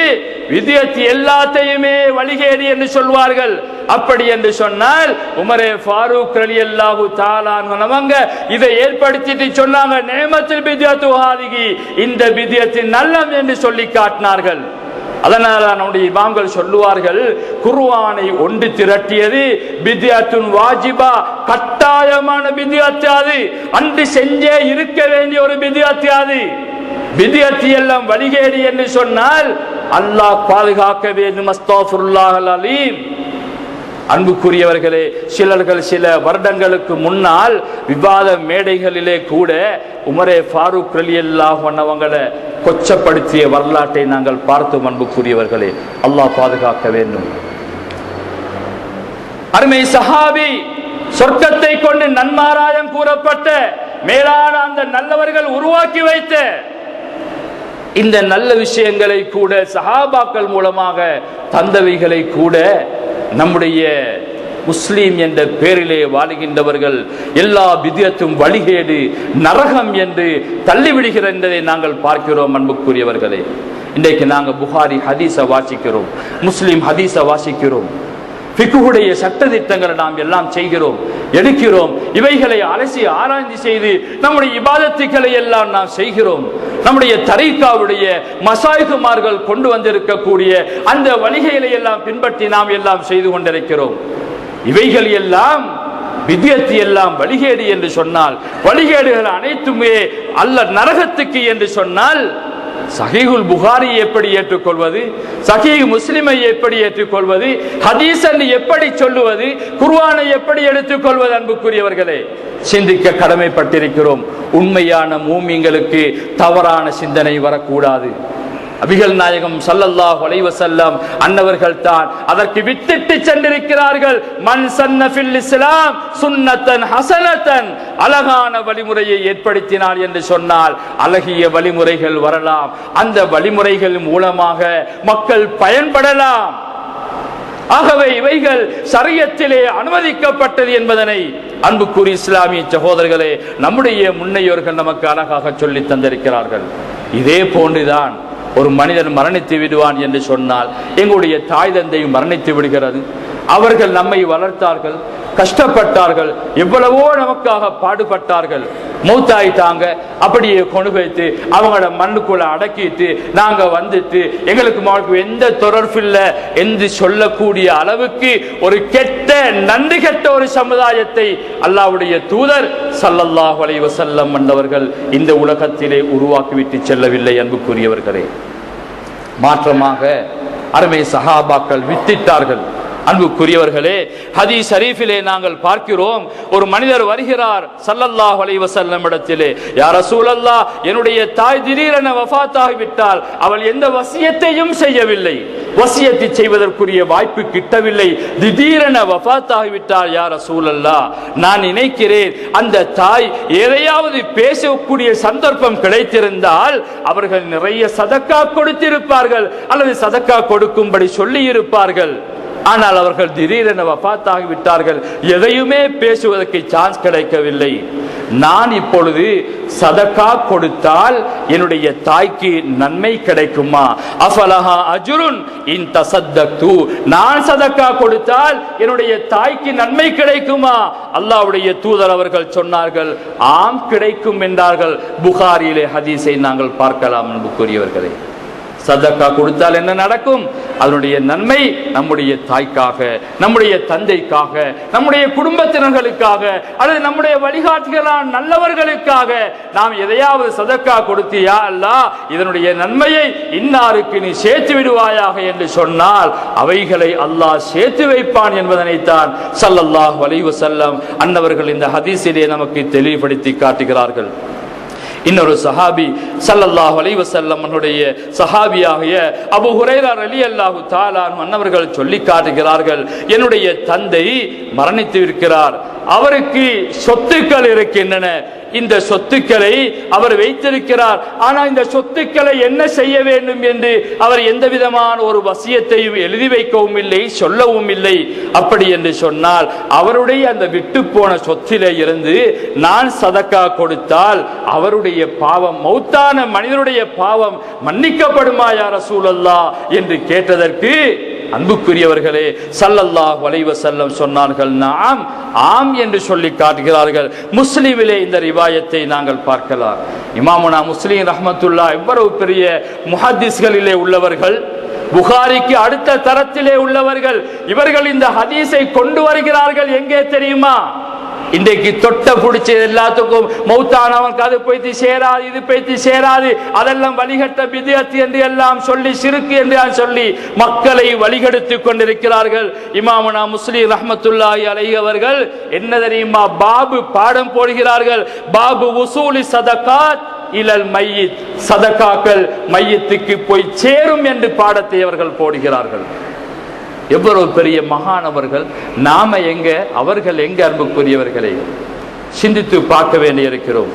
வித்யத் எல்லாத்தையுமே வழிகேடு என்று சொல்வார்கள். அப்படி என்று சொன்னால் உமரே ஃபாரூக் ரலியல்லாஹு தஆலா அவங்க இதை ஏற்படுத்திட்டு சொன்னாங்க, நிஅமத்துல் பித்அத்து ஹாதிஹி, இந்த பித்அத்தின் நல்லம் என்று சொல்லி காட்டினார்கள். அதனால நம்முடைய இமாம்கள் சொல்லுவார்கள், குர்ஆனை ஒன்று திரட்டியது பித்அத்துன் வாஜிபா, கட்டாயமான பித்அத். அது அன்று செஞ்சே இருக்க வேண்டிய ஒரு பித்அத். அது பித்அத் எல்லாம் வழிகேடு என்று சொன்னால் அல்லாஹ் பாதுகாக்க வேண்டும். அஸ்தக்ஃபிருல்லாஹல் அலீம். அன்புக்குரியவர்களே, சிலர்கள் சில வருடங்களுக்கு முன்னால் விவாத மேடைகளிலே கூட உமரே ஃபாரூக் ரலியல்லாஹு அன்ஹுவங்களை கொச்சப்படுத்திய வரலாற்றை நாங்கள் பார்த்தோம். அன்புக்குரியவர்களே, அல்லாஹ் பாதுகாக்க வேண்டும். அருமை சஹாபி, சொர்க்கத்தை கொண்டு நன்மாராயம் கூறப்பட்ட மேலான அந்த நல்லவர்கள் உருவாக்கி வைத்த இந்த நல்ல விஷயங்களை கூட சஹாபாக்கள் மூலமாக தந்தவைகளை கூட நம்முடைய முஸ்லீம் என்ற பேரிலே வாழுகின்றவர்கள் எல்லா பித்அத்தும் வழிகேடு, நரகம் என்று தள்ளிவிடுகிற என்பதை நாங்கள் பார்க்கிறோம். அன்புக்குரியவர்களே, இன்றைக்கு நாங்கள் புகாரி ஹதீஸ வாசிக்கிறோம், முஸ்லீம் ஹதீஸ வாசிக்கிறோம், ஃபிக்ஹுடைய சட்ட திட்டங்களை நாம் எல்லாம் செய்கிறோம், எடுக்கிறோம். இவைகளை அலசி ஆராய்ச்சி செய்து நம்முடைய இபாதத்துக்களை எல்லாம் நாம் செய்கிறோம். நம்முடைய தரீகாவுடைய மசாயிகுமார்கள் கொண்டு வந்திருக்கக்கூடிய அந்த வழிகளை எல்லாம் பின்பற்றி நாம் எல்லாம் செய்து கொண்டிருக்கிறோம். இவைகள் எல்லாம் பித்அத் எல்லாம் வழிகேடு என்று சொன்னால், வழிகேடுகள் அனைத்துமே அல்ல நரகத்துக்கு என்று சொன்னால், சஹீஹுல் புகாரி எப்படி ஏற்றுக்கொள்வது? சஹீஹ் முஸ்லிமை எப்படி ஏற்றுக்கொள்வது? ஹதீஸை எப்படி சொல்லுவது? குர்ஆனை எப்படி எடுத்துக்கொள்வது? அன்புக்குரியவர்களே, சிந்திக்க கடமைப்பட்டிருக்கிறோம். உண்மையான மூமின்களுக்கு தவறான சிந்தனை வரக்கூடாது. அபிகள் நாயகம் ஸல்லல்லாஹு அலைஹி வஸல்லம் அன்னவர்கள் தான் அதற்கு வித்திட்டு சென்றிருக்கிறார்கள். மன் சன்ன ஃபில் இஸ்லாம் சுன்னத்தன் ஹஸனத்தன், அழகான வழிமுறையை ஏற்படுத்தினார் என்று சொன்னால் அழகிய வழிமுறைகள் வரலாம். அந்த வழிமுறைகள் மூலமாக மக்கள் பயன்படலாம். ஆகவே இவைகள் ஷரியத்திலே அனுமதிக்கப்பட்டது என்பதனை அன்புக்குரிய இஸ்லாமிய சகோதரர்களே, நம்முடைய முன்னையோர்கள் நமக்கு அழகாக சொல்லி தந்திருக்கிறார்கள். இதே போன்றுதான் ஒரு மனிதன் மரணித்து விடுவான் என்று சொன்னால் எங்களுடைய தாய் தந்தை மரணித்து விடுகிறது. அவர்கள் நம்மை வளர்த்தார்கள், கஷ்டப்பட்டார்கள், எவ்வளவோ நமக்காக பாடுபட்டார்கள், மௌத்தாயிட்டாங்க. அப்படியே கொண்டு வைத்து அவங்களோட மண்ணுக்குள்ள அடக்கிட்டு நாங்க வந்துட்டு எங்களுக்கு எந்த தொடர்பில்லை என்று சொல்லக்கூடிய அளவுக்கு ஒரு கெட்ட நன்றி கெட்ட ஒரு சமுதாயத்தை அல்லாஹ்வுடைய தூதர் ஸல்லல்லாஹு அலைஹி வஸல்லம் என்பவர்கள் இந்த உலகத்திலே உருவாக்கிவிட்டு செல்லவில்லை. அன்புக்குரியவர்களே, மாற்றமாக அருமை சஹாபாக்கள் வித்திட்டார்கள். அன்புக்குரியவர்களே, ஹதீஸ் ஷரீஃபிலே நாங்கள் பார்க்கிறோம், ஒரு மனிதர் வருகிறார் ஸல்லல்லாஹு அலைஹி வஸல்லம் இடத்திலே, யா ரசூலல்லாஹ், என்னுடைய தாய் திடீரென வஃபாத் ஆகிவிட்டால் அவள் எந்த வசியத்தையும் செய்யவில்லை, வசியத்தை செய்வதற்குரிய வாய்ப்பு கிட்டவில்லை, திடீரென வஃபாத் ஆகிவிட்டால் யா ரசூலல்லாஹ், நான் நினைக்கிறேன் அந்த தாய் எதையாவது பேசக்கூடிய சந்தர்ப்பம் கிடைத்திருந்தால் அவர்கள் நிறைய சதக்கா கொடுத்திருப்பார்கள் அல்லது சதக்கா கொடுக்கும்படி சொல்லி இருப்பார்கள். ஆனால் அவர்கள் திடீரென வஃபாத் ஆகிவிட்டார்கள், எதையுமே பேசுவதற்கு சான்ஸ் கிடைக்கவில்லை. நான் இப்பொழுது சதக்கா கொடுத்தால் என்னுடைய தாய்க்கு நன்மை கிடைக்குமா? அஃபலஹா அஜ்ருன் இன் தஸத்தக்து, நான் சதக்கா கொடுத்தால் என்னுடைய தாய்க்கு நன்மை கிடைக்குமா? அல்லாஹ்வுடைய தூதர் அவர்கள் சொன்னார்கள், ஆம் கிடைக்கும் என்றார்கள். புகாரியிலே ஹதீஸை நாங்கள் பார்க்கலாம். அன்புக்குரியவர்களே, சதக்கா கொடுத்தால் என்ன நடக்கும்? அதனுடைய நன்மை நம்முடைய தாய்க்காக, நம்முடைய தந்தைக்காக, நம்முடைய குடும்பத்தினர்களுக்காக அல்லது நம்முடைய வழிகாட்டிகளான நல்லவர்களுக்காக நாம் எதையாவது சதக்கா கொடுத்து, யா அல்லாஹ், இதனுடைய நன்மையை இன்னாருக்கு நீ சேர்த்து விடுவாயாக என்று சொன்னால் அவைகளை அல்லாஹ் சேர்த்து வைப்பான் என்பதனைத்தான் ஸல்லல்லாஹு அலைஹி வஸல்லம் அன்னவர்கள் இந்த ஹதீஸிலே நமக்கு தெளிவுபடுத்தி காட்டுகிறார்கள். இன்னொரு சஹாபி ஸல்லல்லாஹு அலைஹி வஸல்லம் அவருடைய சஹாபியாகிய அபூ ஹுரைரா ரலியல்லாஹு தஆலா அன்னவர்கள் சொல்லி காட்டுகிறார்கள், என்னுடைய தந்தை மரணித்து இருக்கிறார், அவருக்கு சொத்துக்கள் இருக்கின்றன, இந்த சொத்துக்களை அவர் வைத்திருக்கிறார். ஆனால் இந்த சொத்துக்களை என்ன செய்ய வேண்டும் என்று அவர் எந்த விதமான ஒரு வசியத்தையும் எழுதி வைக்கவும் இல்லை, சொல்லவும் இல்லை. அப்படி என்று சொன்னால் அவருடைய அந்த விட்டு போன சொத்திலே இருந்து நான் சதக்கா கொடுத்தால் அவருடைய பாவம், மௌத்தான மனிதனுடைய பாவம் மன்னிக்கப்படுமா யா ரசூலல்லாஹ் என்று கேட்டதற்கு அன்புக்குரியவர்களே, ஸல்லல்லாஹு அலைஹி வஸல்லம் சொன்னார்கள், நாம் ஆம் என்று சொல்லி காட்டுகிறார்கள். முஸ்லிமிலே இந்த ரிவாயத்தை நாங்கள் பார்க்கலாம். இமாமுனா முஸ்லிம் ரஹ்மத்துல்லாஹ் எவ்வளவு பெரிய முஹத்திஸ்களிலே உள்ளவர்கள், புகாரிக்கு அடுத்த தரத்திலே உள்ளவர்கள். இவர்கள் இந்த ஹதீஸை கொண்டு வருகிறார்கள் எங்கே தெரியுமா? இன்றைக்கு தொட்ட பிடிச்ச எல்லாத்துக்கும் மௌத்தானவனுக்கு அது போய்த்து சேராது, இது போய்த்து சேராது, அதெல்லாம் வழிகட்ட பித்அத் என்று எல்லாம் சொல்லி, சிறுக்கு என்று சொல்லி மக்களை வழிகெடுத்துக் கொண்டிருக்கிறார்கள். இமாமுனா முஸ்லிம் ரஹ்மத்துல்லாஹி அலைஹி அவர்கள் என்ன தெரியுமா பாபு பாடம் போடுகிறார்கள்? பாபு உசூலி சதகாத் இலல் மையித், சதகாக்கள் மையத்துக்கு போய் சேரும் என்று பாடத்தை அவர்கள் போடுகிறார்கள். எவ்வளவு பெரிய மகானவர்கள், நாம எங்க, அவர்கள் எங்க? அன்புக்குரியவர்களை சிந்தித்து பார்க்க வேண்டியிருக்கிறோம்.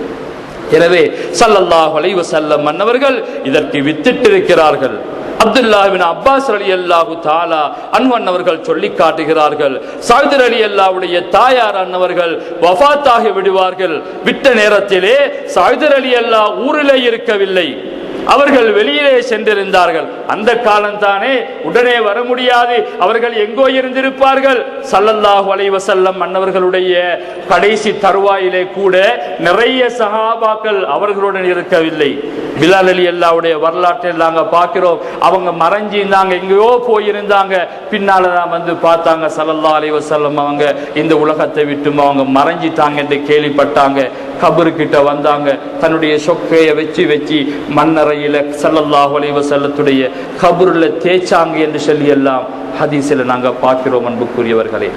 எனவே ஸல்லல்லாஹு அலைஹி வஸல்லம் அன்னவர்கள் இதற்கு வித்திட்டிருக்கிறார்கள். அப்துல்லாஹ் இப்னு அப்பாஸ் ரலியல்லாஹு தஆலா அன்ஹு அன்னவர்கள் சொல்லி காட்டுகிறார்கள், சஅத் ரலியல்லாஹுடைய தாயார் அன்னவர்கள் வஃபாத்தாகி விடுவார்கள். விட்ட நேரத்திலே சஅத் ரலியல்லாஹு ஊரிலே இருக்கவில்லை, அவர்கள் வெளியிலே சென்றிருந்தார்கள். அந்த காலம்தானே, உடனே வர முடியாது, அவர்கள் எங்கோ இருந்திருப்பார்கள். ஸல்லல்லாஹு அலைஹி வஸல்லம் அன்னவர்களுடைய கடைசி தருவாயிலே கூட நிறைய சஹாபாக்கள் அவர்களுடன் இருக்கவில்லை. பிலால் ரலியல்லாஹுடைய வரலாற்றில் நாங்கள் பார்க்கிறோம், அவங்க மறைஞ்சி இருந்தாங்க, எங்கேயோ போயிருந்தாங்க. பின்னால்தான் வந்து பார்த்தாங்க ஸல்லல்லாஹு அலைஹி வஸல்லம் அவங்க இந்த உலகத்தை விட்டும் அவங்க மறைஞ்சிட்டாங்க என்று கேள்விப்பட்டாங்க. கபருக்கிட்ட வந்தாங்க, தன்னுடைய சொக்கையை வச்சு மண்ணறையில ஸல்லல்லாஹு அலைஹி வஸல்லத்துடைய கபருல தேய்ச்சாங்க என்று சொல்லி எல்லாம் ஹதீஸில் நாங்கள் பார்க்கிறோம். அன்புக்குரியவர்களே,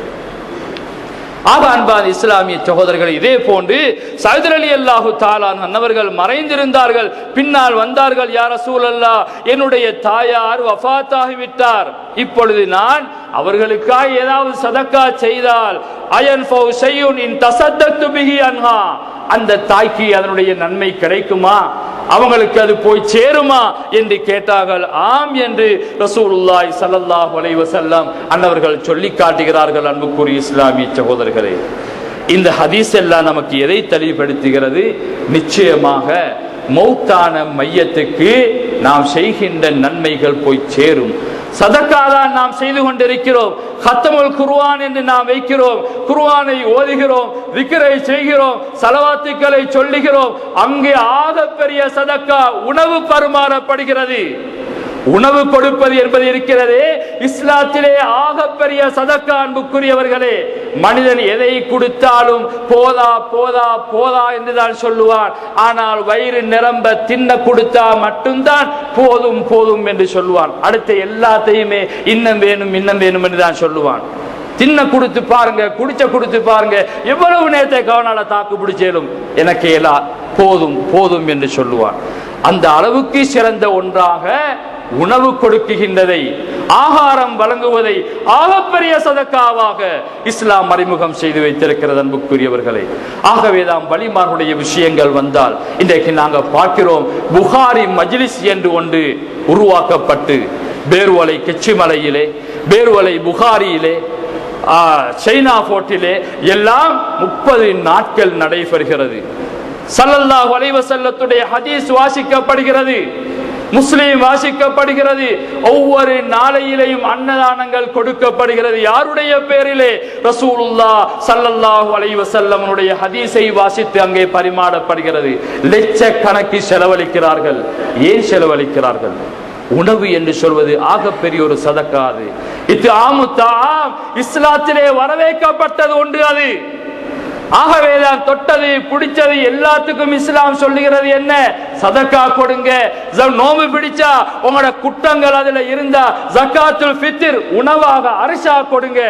அன்பான இஸ்லாமிய சகோதரர்கள், இதே போன்று சஅத் ரலியல்லாஹு தஆலா அன்னவர்கள் மறைந்திருந்தார்கள். பின்னால் வந்தார்கள், யா ரசூலல்லாஹ், என்னுடைய தாயார் வஃபாத்தாகி விட்டார், இப்பொழுது நான் அவர்களுக்காக ஏதாவது சதக்கா செய்தால் அயன்ஃபவு ஷையுன் இன் தஸத்தக்து பிஹி அன்ஹா, அந்த தாய்க்கு அதனுடைய நன்மை கிடைக்குமா, அவங்களுக்கு அது போய் சேருமா என்று கேட்டார்கள். ஆம் என்று ரசூலுல்லாஹி ஸல்லல்லாஹு அலைஹி வஸல்லம் அன்னவர்கள் சொல்லி காட்டுகிறார்கள். அன்புக்குரிய இஸ்லாமிய சகோதரர்களே, இந்த ஹதீஸ் எல்லாம் நமக்கு எதை தெளிவுபடுத்துகிறது? நிச்சயமாக மௌத்தான மையத்துக்கு நாம் செய்கின்ற நன்மைகள் போய் சேரும். சதக்காதான் நாம் செய்து கொண்டிருக்கிறோம். ஹத்தமுல் குர்ஆன் என்று நாம் வைக்கிறோம், குர்ஆனை ஓதுகிறோம், திக்ரை செய்கிறோம், ஸலவாத்துக்களை சொல்லுகிறோம். அங்கே ஆகப்பெரிய சதக்கா உணவு பரிமாறப்படுகிறது. உணவு கொடுப்பது என்பது இருக்கிறதே இஸ்லாத்திலே ஆகப்பெரிய சதக்கா. அன்புக்குரியவர்களே, மனிதன் எதை கொடுத்தாலும் போதா போதா போதா என்றுதான் சொல்லுவான். ஆனால் வயிறு நிரம்ப தின்ன கொடுத்தா மட்டும்தான் போதும் போதும் என்று சொல்லுவான். அடுத்த எல்லாத்தையுமே இன்னும் வேணும் இன்னும் வேணும் என்று தான் சொல்லுவான். தின்ன கொடுத்து பாருங்க, குடிச்ச கொடுத்து பாருங்க, எவ்வளவு நேரத்தை கவனால தாக்கு பிடிச்சேலும் எனக்கு எல்லாம் போதும் போதும் என்று சொல்லுவான். அந்த அளவுக்கு சிறந்த ஒன்றாக உணவு கொடுக்குகின்றதை, ஆகாரம் வழங்குவதை ஆகப்பெரிய சதக்காவாக இஸ்லாம் அறிமுகம் செய்து வைத்திருக்கிறது. அன்புக்குரியவர்களே, ஆகவேதான் வலிமார்களுடைய விஷயங்கள் வந்தால் இன்றைக்கு நாங்கள் பார்க்கிறோம், புகாரி மஜ்லிஸ் என்று ஒன்று உருவாக்கப்பட்டு பேர்வலை கெச்சிமலையிலே, பேர்வலை புகாரியிலே, சைனா போர்ட்டிலே எல்லாம் 30 நாட்கள் நடைபெறுகிறது. ஸல்லல்லாஹு அலைஹி வஸல்லத்துடைய ஹதீஸ் வாசிக்கப்படுகிறது, முஸ்லிம் வாசிக்கப்படுகிறது. ஒவ்வொரு நாளையிலேயும் அன்னதானங்கள் கொடுக்கப்படுகிறது. யாருடைய பேரிலே? ரசூலுல்லாஹ் ஸல்லல்லாஹு அலைஹி வஸல்லமுடைய ஹதீஸை வாசித்து அங்கே பரிமாறப்படுகிறது. லட்சக்கணக்கில் செலவழிக்கிறார்கள். ஏன் செலவழிக்கிறார்கள்? உணவு என்று சொல்வது ஆகப்பெரிய ஒரு சதக்கா. அது இஸ்லாத்திலே வரவேற்கப்பட்டது ஒன்று. அது ஆகவேதான் தொட்டது பிடிச்சது எல்லாத்துக்கும் இஸ்லாம் சொல்லுகிறது என்ன? சதக்கா கொடுங்க. நோம்பு பிடிச்சா உங்களோட குற்றங்கள் அதுல இருந்தா ஜக்காத்துல் ஃபித்ர் உணவாக அரிசா கொடுங்க,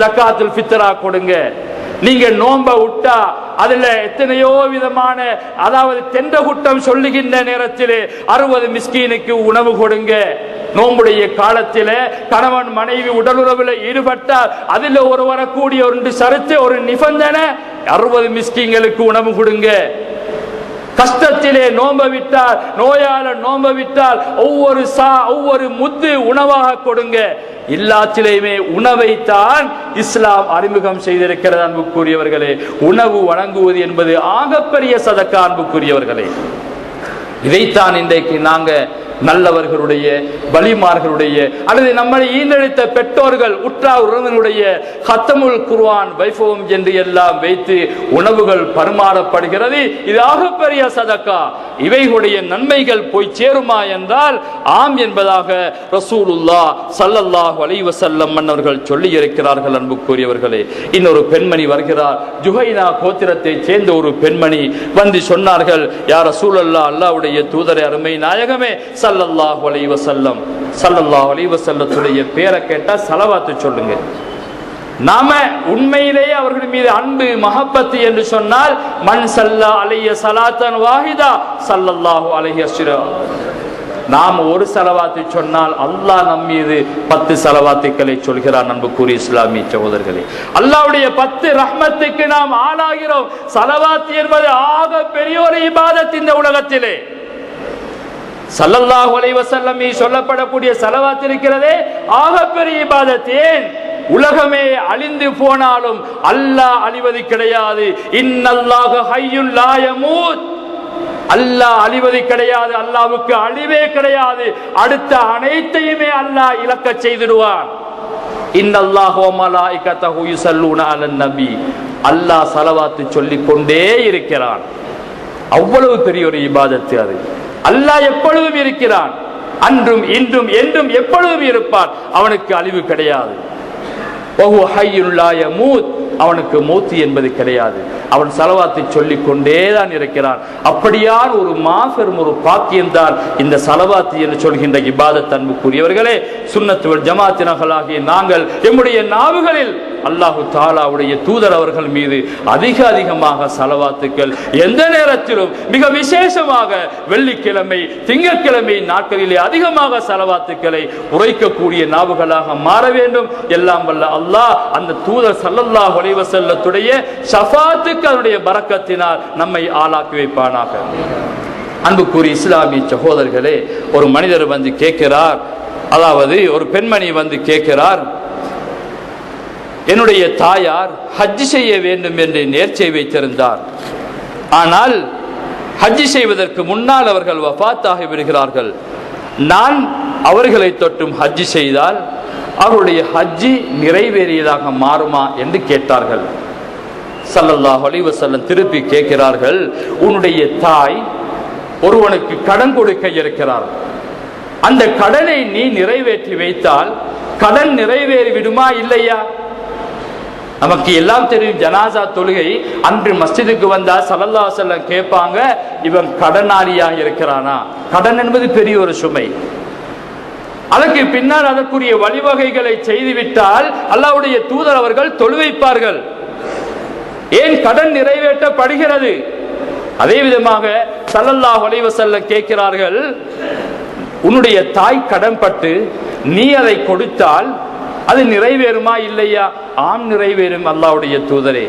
ஜக்காத்துல் ஃபித்ரா கொடுங்க. நீங்க நோம்ப விட்டா அதுல எத்தனையோ விதமான, அதாவது தென்ற குட்டம் சொல்லுகின்ற நேரத்திலே 60 மிஸ்கீனுக்கு உணவு கொடுங்க. நோம்புடைய காலத்தில கணவன் மனைவி உடலுறவில் ஈடுபட்டால் அதில் ஒரு வரக்கூடிய ஒரு சரத்து, ஒரு நிபந்தனை, 60 மிஸ்கீன்களுக்கு உணவு கொடுங்க. கஷ்டத்திலே நோம்ப விட்டால், நோயால நோம்ப விட்டால் ஒவ்வொரு முத்து உணவாக கொடுங்க. எல்லாத்திலேயுமே உணவைத்தான் இஸ்லாம் அறிமுகம் செய்திருக்கிறது. அன்புக்குரியவர்களே, உணவு வழங்குவது என்பது ஆகப்பெரிய சதக்கா. அன்புக்குரியவர்களே, இதைத்தான் இன்றைக்கு நாங்க நல்லவர்களுடைய வலிமார்களுடைய அல்லது நம்மை ஈன்றெடுத்த பெற்றோர்கள் உற்றார் உறவினருடைய ஹத்தமுல் குர்ஆன் வைபவம் என்று எல்லாம் வைத்து உணவுகள் பரிமாறப்படுகிறது. இது ஆகப்பெரிய சதக்கா. இவைகளுடைய நன்மைகள் போய் சேருமா என்றால் ஆம் என்பதாக ரசூலுல்லாஹ் ஸல்லல்லாஹு அலைஹி வஸல்லம் அவர்கள் சொல்லி இருக்கிறார்கள். அன்புக்குரியவர்களே, இன்னொரு பெண்மணி வருகிறார். ஜுஹைனா கோத்திரத்தை சேர்ந்த ஒரு பெண்மணி வந்து சொன்னார்கள், யா ரசூலல்லாஹ், அல்லாஹ்வுடைய தூதரே, அருமை நாயகமே ஸல்லல்லாஹு அலைஹி வஸல்லம், ஸல்லல்லாஹு அலைஹி வஸல்லத்துடைய பேரை கேட்டா ஸலவாத்து சொல்லுங்க. நாம உண்மையிலேயே அவர்கள் மீது அன்பு மஹப்பத் என்று சொன்னால் மன் ஸல்லா அலைஹி ஸலாத்தன் வாஹிதா ஸல்லல்லாஹு அலைஹி வஸல்லம், நாம் ஒரு ஸலவாத்தை சொன்னால் அல்லாஹ் நம் மீது 10 ஸலவாத்துக்களை சொல்கிறான். அன்புக்குரிய இஸ்லாமிய சகோதரர்களே, அல்லாஹ்வுடைய 10 ரஹ்மத்துக்கு நாம் ஆளாகிறோம். ஸலவாத் என்பது ஆக பெரிய ஒரு இபாதத் இந்த உலகத்திலே. ஸல்லல்லாஹு அலைஹி வஸல்லம் சொல்லப்படக்கூடிய ஸலவாத் இருக்கிறதே ஆக பெரிய இபாதத். ஏன்? உலகமே அழிந்து போனாலும் அல்லாஹ் அழிவது கிடையாது. இன்னல்லாஹ ஹய்யுன் லா யமூத், அல்லாஹ் அழிவது கிடையாது. அல்லாஹ்வுக்கு அழிவே கிடையாது. அடுத்த அனைத்தையுமே அல்லாஹ் இலக்க செய்திடுவான். இன்னல்லாஹ வ மலாயிகத்தஹு யுஸல்லூன அலன் நபி, அல்லாஹ் ஸலவாத் சொல்லிக் கொண்டே இருக்கிறான். அவ்வளவு பெரிய ஒரு இபாதத் அது. அல்லாஹ் எப்பொழுதும் இருக்கிறான், அன்றும் இன்றும் என்றும் எப்பொழுதும் இருப்பான். அவனுக்கு அழிவு கிடையாது. வஹுவ ஹய்யுன் லா யமூத், அவனுக்கு மௌத் என்பது கிடையாது. அவன் ஸலவாத்தை சொல்லிக் கொண்டேதான் இருக்கிறான். அப்படியான ஒரு மாபெரும் ஒரு பாக்கியம்தான் இந்த ஸலவாத் என்று சொல்கின்ற இபாதத். அன்புக்குரியவர்களே, சுன்னத் வல் ஜமாத்தினர்களாகிய நாங்கள் எம்முடைய நாவுகளில் அல்லாஹு தஆலாவுடைய தூதர் அவர்கள் மீது அதிகமாக ஸலவாத்துக்கள் எந்த நேரத்திலும், மிக விசேஷமாக வெள்ளிக்கிழமை திங்கட்கிழமை நாட்களிலே அதிகமாக ஸலவாத்துக்களை உரைக்கக்கூடிய நாவுகளாக மாற வேண்டும். எல்லாம் வல்ல அல்லாஹ் அந்த தூதர் ஸல்லல்லாஹு அலைஹி வஸல்லத்துடைய ஷஃபாத்துக்கு அதனுடைய பரக்கத்தினால் நம்மை ஆளாக்கி வைப்பானாக. அன்புக்குரிய இஸ்லாமிய சகோதரர்களே, ஒரு மனிதர் வந்து கேட்கிறார், அதாவது ஒரு பெண்மணி வந்து கேட்கிறார், என்னுடைய தாயார் ஹஜ் செய்ய வேண்டும் என்று நேர்ச்சை வைத்திருந்தார். ஆனால் ஹஜ் செய்வதற்கு முன்னால் அவர்கள் வஃபாத்தாகி விடுகிறார்கள். நான் அவர்களை தொட்டும் ஹஜ் செய்தால் அவருடைய ஹஜ்ஜி நிறைவேறியதாக மாறுமா என்று கேட்டார்கள். ஸல்லல்லாஹு அலைஹி வஸல்லம் திருப்பி கேட்கிறார்கள், உன்னுடைய தாய் ஒருவனுக்கு கடன் கொடுக்க இருக்கிறார், அந்த கடனை நீ நிறைவேற்றி வைத்தால் கடன் நிறைவேறி விடுமா இல்லையா? நமக்கு எல்லாம் தெரியும், ஜனாசா தொழுகை அன்று மஸ்ஜிதுக்கு வந்தா ஸல்லல்லாஹு அலைஹி வஸல்லம் கேட்பாங்க, இவன் கடனாளியாக இருக்கிறானா? கடன் என்பது பெரிய ஒரு சுமை. அதற்கு பின்னால் அதற்குரிய வழிவகைகளை செய்துவிட்டால் அல்லாஹ்வுடைய தூதர் அவர்கள் தொழு வைப்பார்கள். ஏன்? கடன் நிறைவேற்றப்படுகிறது. அதே விதமாக ஸல்லல்லாஹு அலைஹி வஸல்லம் கேட்கிறார்கள், உன்னுடைய தாய் கடன்பட்டு நீ அதை கொடுத்தால் அது நிறைவேறுமா இல்லையா? ஆம், நிறைவேறும் அல்லாஹ்வுடைய தூதரே.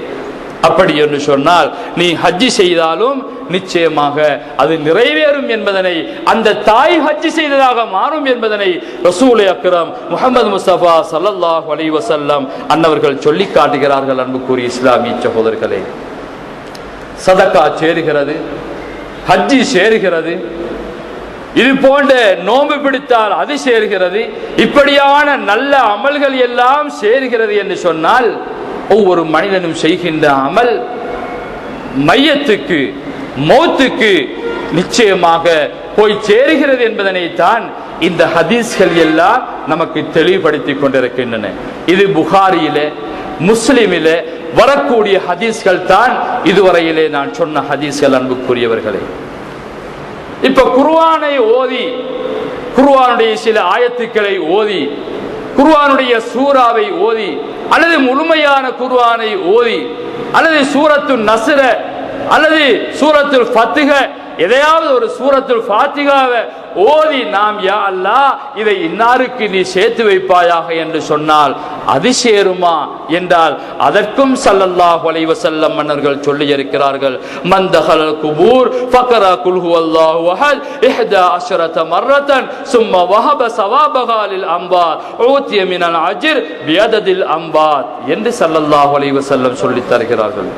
அப்படி என்று சொன்னால் நீ ஹஜ் செய்தாலும் நிச்சயமாக அது நிறைவேறும் என்பதனை, அந்த தாய் ஹஜ் செய்ததாக மாறும் என்பதனை ரசூல் அக்ரம் முஹம்மது முஸ்தபா ஸல்லல்லாஹு அலைஹி வஸல்லம் அன்னவர்கள் சொல்லி காட்டுகிறார்கள். அன்புக்குரிய இஸ்லாமிய சகோதரர்களே, சதக்கா சேருகிறது, ஹஜ் சேருகிறது, இது போன்ற நோன்பு பிடித்தால் அது சேருகிறது, இப்படியான நல்ல அமல்கள் எல்லாம் சேருகிறது என்று சொன்னால் ஒவ்வொரு மனிதனும் செய்கின்ற அமல் மையத்துக்கு மௌத்துக்கு நிச்சயமாக போய் சேருகிறது என்பதனைத்தான் இந்த ஹதீஸ்கள் எல்லாம் நமக்கு தெளிவுபடுத்திக் கொண்டிருக்கின்றன. இது புகாரியிலே முஸ்லிமிலே வரக்கூடிய ஹதீஸ்கள் தான் இதுவரையிலே நான் சொன்ன ஹதீஸ்கள். அன்புக்குரியவர்களே, இப்ப குர்ஆனை ஓதி, குர்ஆனுடைய சில ஆயத்துக்களை ஓதி, குர்ஆனுடைய சூராவை ஓதி, அல்லது முழுமையான குர்ஆனை ஓதி, அல்லது சூரத்துல் நஸ்ர அல்லது சூரத்துல் ஃபத்ஹ, எதையாவது ஒரு சூரத்துல் ஃபாத்திஹாவை ஓதி நாம் யா அல்லாஹ் இதை இன்னாருக்கு நீ சேர்த்து வைப்பாயாக என்று சொன்னால் அது சேருமா என்றால் அதற்கும் ஸல்லல்லாஹு அலைஹி வஸல்லம் மன்னர்கள் சொல்லி இருக்கிறார்கள், மன் தஹல் குபூர் ஃபக்ரா குல் ஹுவல்லாஹு அஹத் 11 மர்ரத்தன் சும்ம வஹப ஸவாபஹா லில் அம்பாத் ஊதிய மினல் அஜ்ர் பியததில் அம்பாத் என்று ஸல்லல்லாஹு அலைஹி வஸல்லம் சொல்லி தருகிறார்கள்.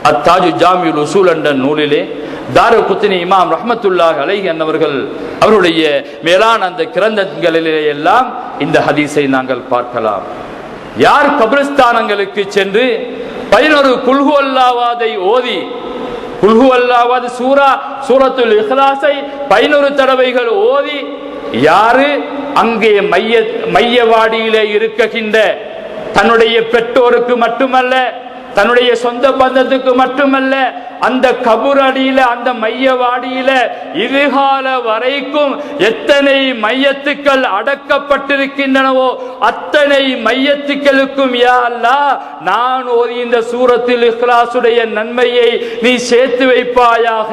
அத்தாஜு ஜாமியுல் உசூல் என்ற நூலிலே தாருகுத்னி இமாம் ரஹ்மத்துல்லாஹி அலைஹி அன்னவர்கள் அவருடைய மேலான அந்த கிரந்தங்களிலே எல்லாம் இந்த ஹதீஸை நாங்கள் பார்க்கலாம். யார் கபிரஸ்தானங்களுக்கு சென்று 11 குல்ஹு அல்லாஹ்வை ஓதி, குல்ஹு அல்லாஹ் சூரத்துல் இக்லாஸை 11 தடவைகள் ஓதி, யாரு அங்கே மையவாடியிலே இருக்குகின்ற தன்னுடைய பெற்றோருக்கு மட்டுமல்ல, தன்னுடைய சொந்த பந்தத்துக்கு மட்டுமல்ல, அந்த கபூர் அடியில அந்த மையவாடியில இதுகால வரைக்கும் எத்தனை மையத்துக்கள் அடக்கப்பட்டிருக்கின்றனவோ அத்தனை மையத்துக்களுக்கும் யா அல்லாஹ் நான் ஓதி இந்த சூரத்துல் இக்லாஸுடைய நன்மையை நீ சேர்த்து வைப்பாயாக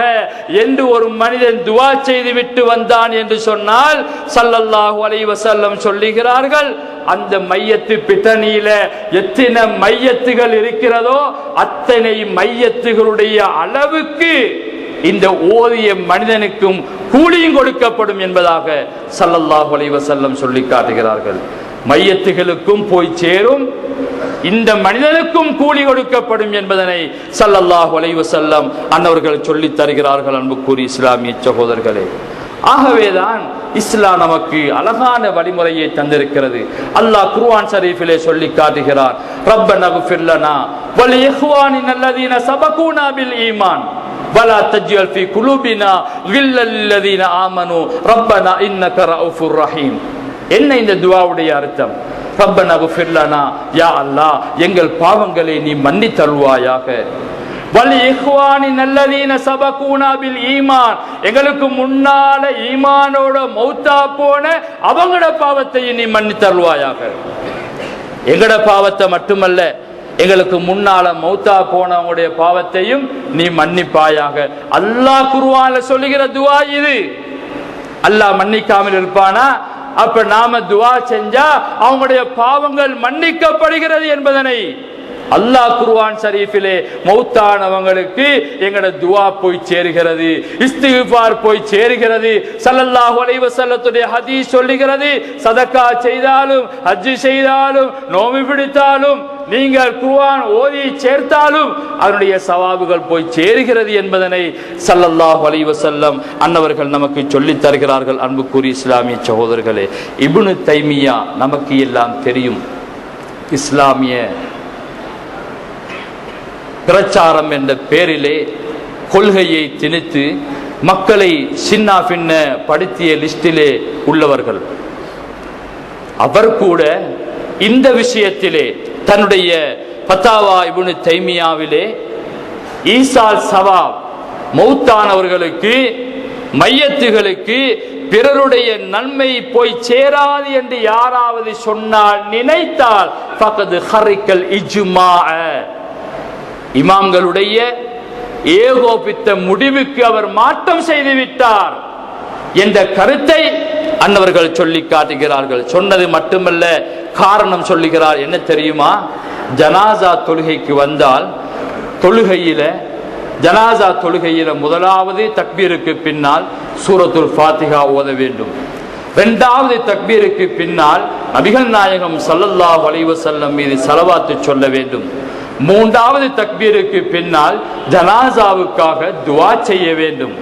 என்று ஒரு மனிதன் துஆ செய்து விட்டு வந்தான் என்று சொன்னால் ஸல்லல்லாஹு அலைஹி வஸல்லம் சொல்லுகிறார்கள், அந்த மையத்து பிட்டணியில எத்தனை மையத்துகள் இருக்கிறதோ அத்தனை மையத்துகளுடைய அளவுக்கு இந்த ஓதிய மனிதனுக்கும் கூலியும் கொடுக்கப்படும் என்பதாக ஸல்லல்லாஹு அலைஹி வஸல்லம் சொல்லி காட்டுகிறார்கள். மையத்துகளுக்கும் போய் சேரும், இந்த மனிதனுக்கும் கூலி கொடுக்கப்படும் என்பதனை ஸல்லல்லாஹு அலைஹி வஸல்லம் அன்னவர்கள் சொல்லி தருகிறார்கள். அன்புக்குரிய இஸ்லாமிய சகோதரர்களே, ஆகவேதான் இஸ்லாம் நமக்கு அழகான வழிமுறையை தந்திருக்கிறது. அல்லாஹ் குர்ஆன் ஷரீஃபிலே சொல்லி காட்டுகிறார், ரப்பனா இக்ஃபிர் லனா வ லிஇக்வானினா அல்லதீன சபகூனா பில் ஈமான் வலா தஜ்அல் ஃபீ குலூபினா கில்லல் லல்லதீன ஆமனூ ரப்பனா இன்னக ரഊஃபுர் ரஹீம். என்ன இந்த துஆவுடைய அர்த்தம்? ரப்பனா இக்ஃபிர் லனா, யா அல்லாஹ் எங்கள் பாவங்களை நீ மன்னித்தருள்வாயாக. எங்களுக்கு முன்னால ஈமானோட மௌத்தா போன அவங்களோட பாவத்தையும் நீ மன்னித்தருள்வாயாக. எங்கட பாவத்தை மட்டுமல்ல, எங்களுக்கு முன்னால மௌத்தா போனவங்களுடைய பாவத்தையும் நீ மன்னிப்பாயாக. அல்லாஹ் குர்ஆன்ல சொல்லுகிற துஆ இது. அல்லாஹ் மன்னிக்காமல் இருப்பானா? அப்ப நாம துஆ செஞ்சா அவங்களுடைய பாவங்கள் மன்னிக்கப்படுகிறது என்பதனை அல்லாஹ் குர்ஆன் ஷரீஃபிலே மௌத்தானவங்களுக்கு எங்கட துஆ போய் சேருகிறது, இஸ்திக்ஃபார் போய் சேருகிறது. ஸல்லல்லாஹு அலைஹி வஸல்லத்துடைய ஹதீஸ் சொல்லுகிறது, சதகா செய்தாலும் ஹஜ் செய்தாலும் நோன்பு பிடித்தாலும் நீங்கள் குர்ஆன் ஓதி சேர்த்தாலும் அதனுடைய சவாபுகள் போய் சேருகிறது என்பதனை ஸல்லல்லாஹு அலைஹி வஸல்லம் அன்னவர்கள் நமக்கு சொல்லித் தருகிறார்கள். அன்புக்குரிய இஸ்லாமிய சகோதரர்களே, இப்னு தைமியா நமக்கு எல்லாம் தெரியும். இஸ்லாமிய பிரச்சாரம் என்ற பேரிலே கொள்கையை திணித்து மக்களை சின்ன பின்ன படுத்திய லிஸ்டிலே உள்ளவர்கள். அவர் கூட இந்த விஷயத்திலே தன்னுடைய ஃபத்தாவா இப்னு தைமியாவிலே ஈசால் சவாப், மௌத்தானவர்களுக்கு மையத்துகளுக்கு பிறருடைய நன்மை போய் சேராது என்று யாராவது சொன்னால் நினைத்தால் ஃபகத் ஹரிக்கல் இஜ்மாஅ, இமாம்களுடைய ஏகோபித்த முடிவுக்கு அவர் மாற்றம் செய்து விட்டார் என்ற கருத்தை அன்னவர்கள் சொல்லி காட்டுகிறார்கள். சொன்னது மட்டுமல்ல, காரணம் சொல்லுகிறார். என்ன தெரியுமா? ஜனாசா தொழுகைக்கு வந்தால் ஜனாசா தொழுகையில முதலாவது தக்பீருக்கு பின்னால் சூரத்துல் ஃபாத்திஹா ஓத வேண்டும். இரண்டாவது தக்பீருக்கு பின்னால் நபிகள் நாயகம் ஸல்லல்லாஹு அலைஹி வஸல்லம் மீது ஸலவாத்து சொல்ல வேண்டும். மூன்றாவது தக்பீருக்கு பின்னால் ஜனாசாவுக்காக துஆ செய்ய வேண்டும்.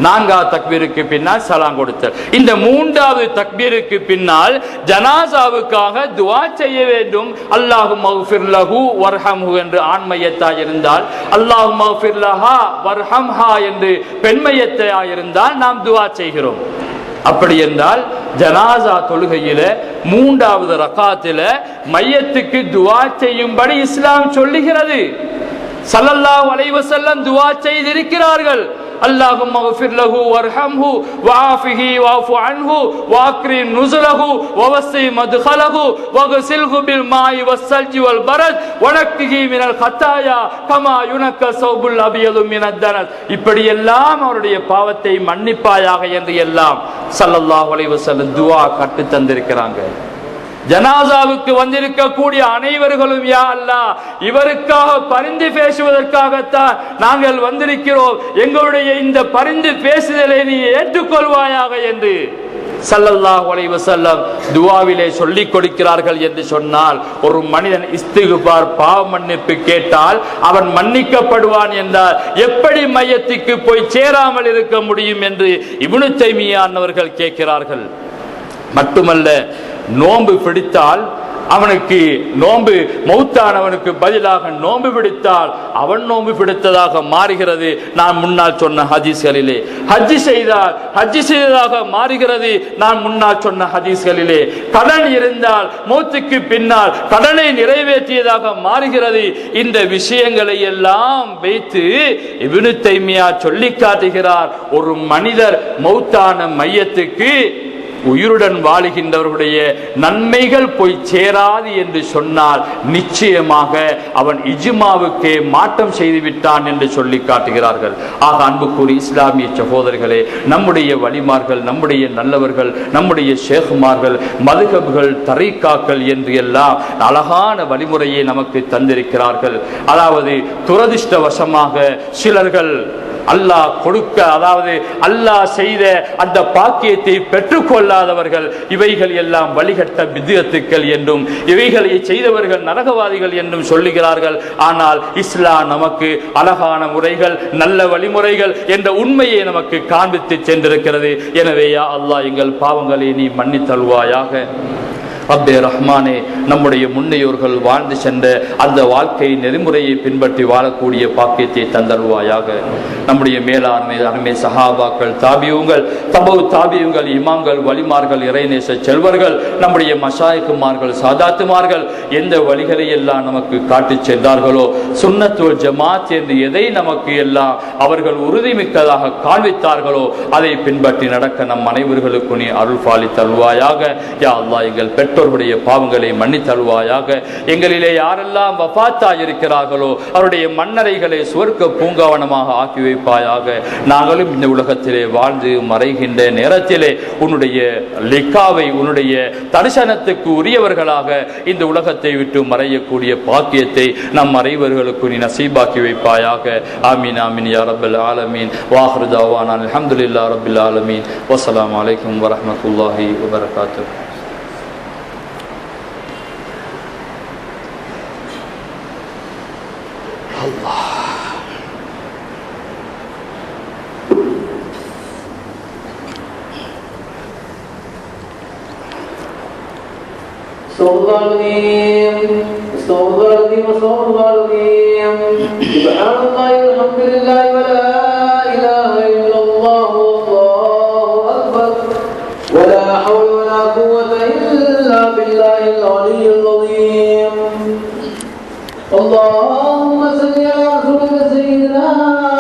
நான்காவது தக்பீருக்கு பின்னால் சலாம் கொடுத்தல். இந்த மூன்றாவது தக்பீருக்கு பின்னால் ஜனாசாவுக்காக துஆ செய்ய வேண்டும். அல்லாஹும்ம இக்ஃபிர் லஹு வர்ஹம்ஹு என்று ஆண்மையத்தாய் இருந்தால், அல்லாஹும்ம இக்ஃபிர் லஹா வர்ஹம்ஹா என்று பெண்மையத்தாய் இருந்தால் நாம் துஆ செய்கிறோம். அப்படி என்றால் ஜனாசா தொழுகையில மூன்றாவது ரகாத்தில மையத்துக்கு துஆ செய்யும்படி இஸ்லாம் சொல்லுகிறது. ஸல்லல்லாஹு அலைஹி வஸல்லம் துஆ செய்திருக்கிறார்கள். அல்லாஹும்ம இக்ஃபிர் லஹு வர்ஹம்ஹு வஆஃபிஹி வஅஃபு அன்ஹு வஅக்ரிம் நுஸுலஹு வவஸ்ஸி மத்கலஹு வக்ஸில்ஹு பில் மாஇ வஸ்ஸல்ஜி வல் பரத் வனக்கிஹி மினல் கத்தாயா கமா யுனக்க ஸௌபுல் அபியது மினத் தனஸ். இப்படி எல்லாம் அவருடைய பாவத்தை மன்னிப்பாயாக என்று எல்லாம் ஸல்லல்லாஹு அலைஹி வஸல்லம் துஆ கற்று தந்திருக்கிறாங்க. ஜனாசாவுக்கு வந்திருக்கக்கூடிய அனைவர்களும் யா அல்லாஹ் இவருக்காக பரிந்து பேசுவதற்காகத்தான் நாங்கள் வந்திருக்கிறோம், எங்களுடைய இந்த பரிந்து பேசுதலை நீ ஏற்றுக்கொள்வாயாக என்று ஸல்லல்லாஹு அலைஹி வஸல்லம் துஆவிலே சொல்லிக் கொடுக்கிறார்கள் என்று சொன்னால், ஒரு மனிதன் இஸ்திக்பார் பாவ மன்னிப்பு கேட்டால் அவன் மன்னிக்கப்படுவான் என்றால் எப்படி மையத்துக்கு போய் சேராமல் இருக்க முடியும் என்று இப்னு தைமிய்யா அவர்கள் கேட்கிறார்கள். மட்டுமல்ல, நோன்பு பிடித்தால் அவனுக்கு நோன்பு மௌத்தானவனுக்கு பதிலாக நோன்பு பிடித்தால் அவன் நோன்பு பிடித்ததாக மாறுகிறது. நான் முன்னால் சொன்ன ஹதீஸ்களிலே ஹஜ்ஜி செய்தால் ஹஜ்ஜி செய்ததாக மாறுகிறது. நான் முன்னால் சொன்ன ஹதீஸ்களிலே கடன் இருந்தால் மௌத்துக்கு பின்னால் கடனை நிறைவேற்றியதாக மாறுகிறது. இந்த விஷயங்களை எல்லாம் வைத்து இப்னு தைமிய்யா சொல்லி காட்டுகிறார், ஒரு மனிதர் மௌத்தான மையத்துக்கு உயிருடன் வாழுகின்றவர்களுடைய நன்மைகள் போய் சேராது என்று சொன்னால் நிச்சயமாக அவன் இஜ்மாவுக்கே மாற்றம் செய்துவிட்டான் என்று சொல்லி காட்டுகிறார்கள். ஆக அன்புக்குரிய இஸ்லாமிய சகோதரர்களே, நம்முடைய வலிமார்கள், நம்முடைய நல்லவர்கள், நம்முடைய ஷேகுமார்கள், மதுகபுகள், தரீக்காக்கள் என்று எல்லாம் அழகான வழிமுறையை நமக்கு தந்திருக்கிறார்கள். அதாவது துரதிர்ஷ்டவசமாக சிலர்கள் அல்லாஹ் கொடுக்க, அதாவது அல்லாஹ் செய்த அந்த பாக்கியத்தை பெற்றுக்கொள்ளாதவர்கள் இவைகள் எல்லாம் வழிகட்ட பித்அத்துக்கள் என்றும் இவைகளை செய்தவர்கள் நரகவாதிகள் என்றும் சொல்லுகிறார்கள். ஆனால் இஸ்லாம் நமக்கு அழகான முறைகள், நல்ல வழிமுறைகள் என்ற உண்மையை நமக்கு காண்பித்து சென்றிருக்கிறது. எனவே யா அல்லாஹ், எங்கள் பாவங்களை நீ மன்னித்தல்வாயாக. ரப்பே ரஹ்மானே, நம்முடைய முன்னையோர்கள் வாழ்ந்து சென்ற அந்த வாழ்க்கை நெறிமுறையை பின்பற்றி வாழக்கூடிய பாக்கியத்தை தந்தருவாயாக. நம்முடைய மேலாண்மை அருமை சஹாபாக்கள், தாபியூங்கள், தபவு தாபியூங்கள், இமாம்கள், வலிமார்கள், இறைநேச செல்வர்கள், நம்முடைய மஷாயிக்குமார்கள், சாதாத்துமார்கள் எந்த வழிகளை எல்லாம் நமக்கு காட்டி சென்றார்களோ, சுன்னத்துல் ஜமாத் என்று எதை நமக்கு எல்லாம் அவர்கள் உறுதிமிக்கதாக காண்பித்தார்களோ அதை பின்பற்றி நடக்க நம் அனைவர்களுக்கு நீ அருள் பாலி தருவாயாக. யா அல்லாஹ், எங்கள் பெற்றோருடைய பாவங்களை மன்னித்தருவாயாக. எங்களிலே யாரெல்லாம் வஃபாத்தாய் இருக்கிறார்களோ அவருடைய மன்னரைகளை சுவர்க்க பூங்காவனமாக ஆக்கி வைப்பாயாக. நாங்களும் இந்த உலகத்திலே வாழ்ந்து மறைகின்ற நேரத்திலே உன்னுடைய லிக்காவை, உன்னுடைய தரிசனத்துக்கு உரியவர்களாக இந்த உலகத்தை விட்டு மறையக்கூடிய பாக்கியத்தை நம் அனைவர்களுக்கு நீ நசீபாக்கி வைப்பாயாக. ஆமீன் ஆமீன் யா ரப்பல் ஆலமீன். வாஹிரு தஅவானா அல்ஹம்துலில்லாஹி ரப்பில் ஆலமீன். வஸ்ஸலாமு அலைக்கும் வரஹ்மத்துல்லாஹி வபரகாத்துஹு. Allah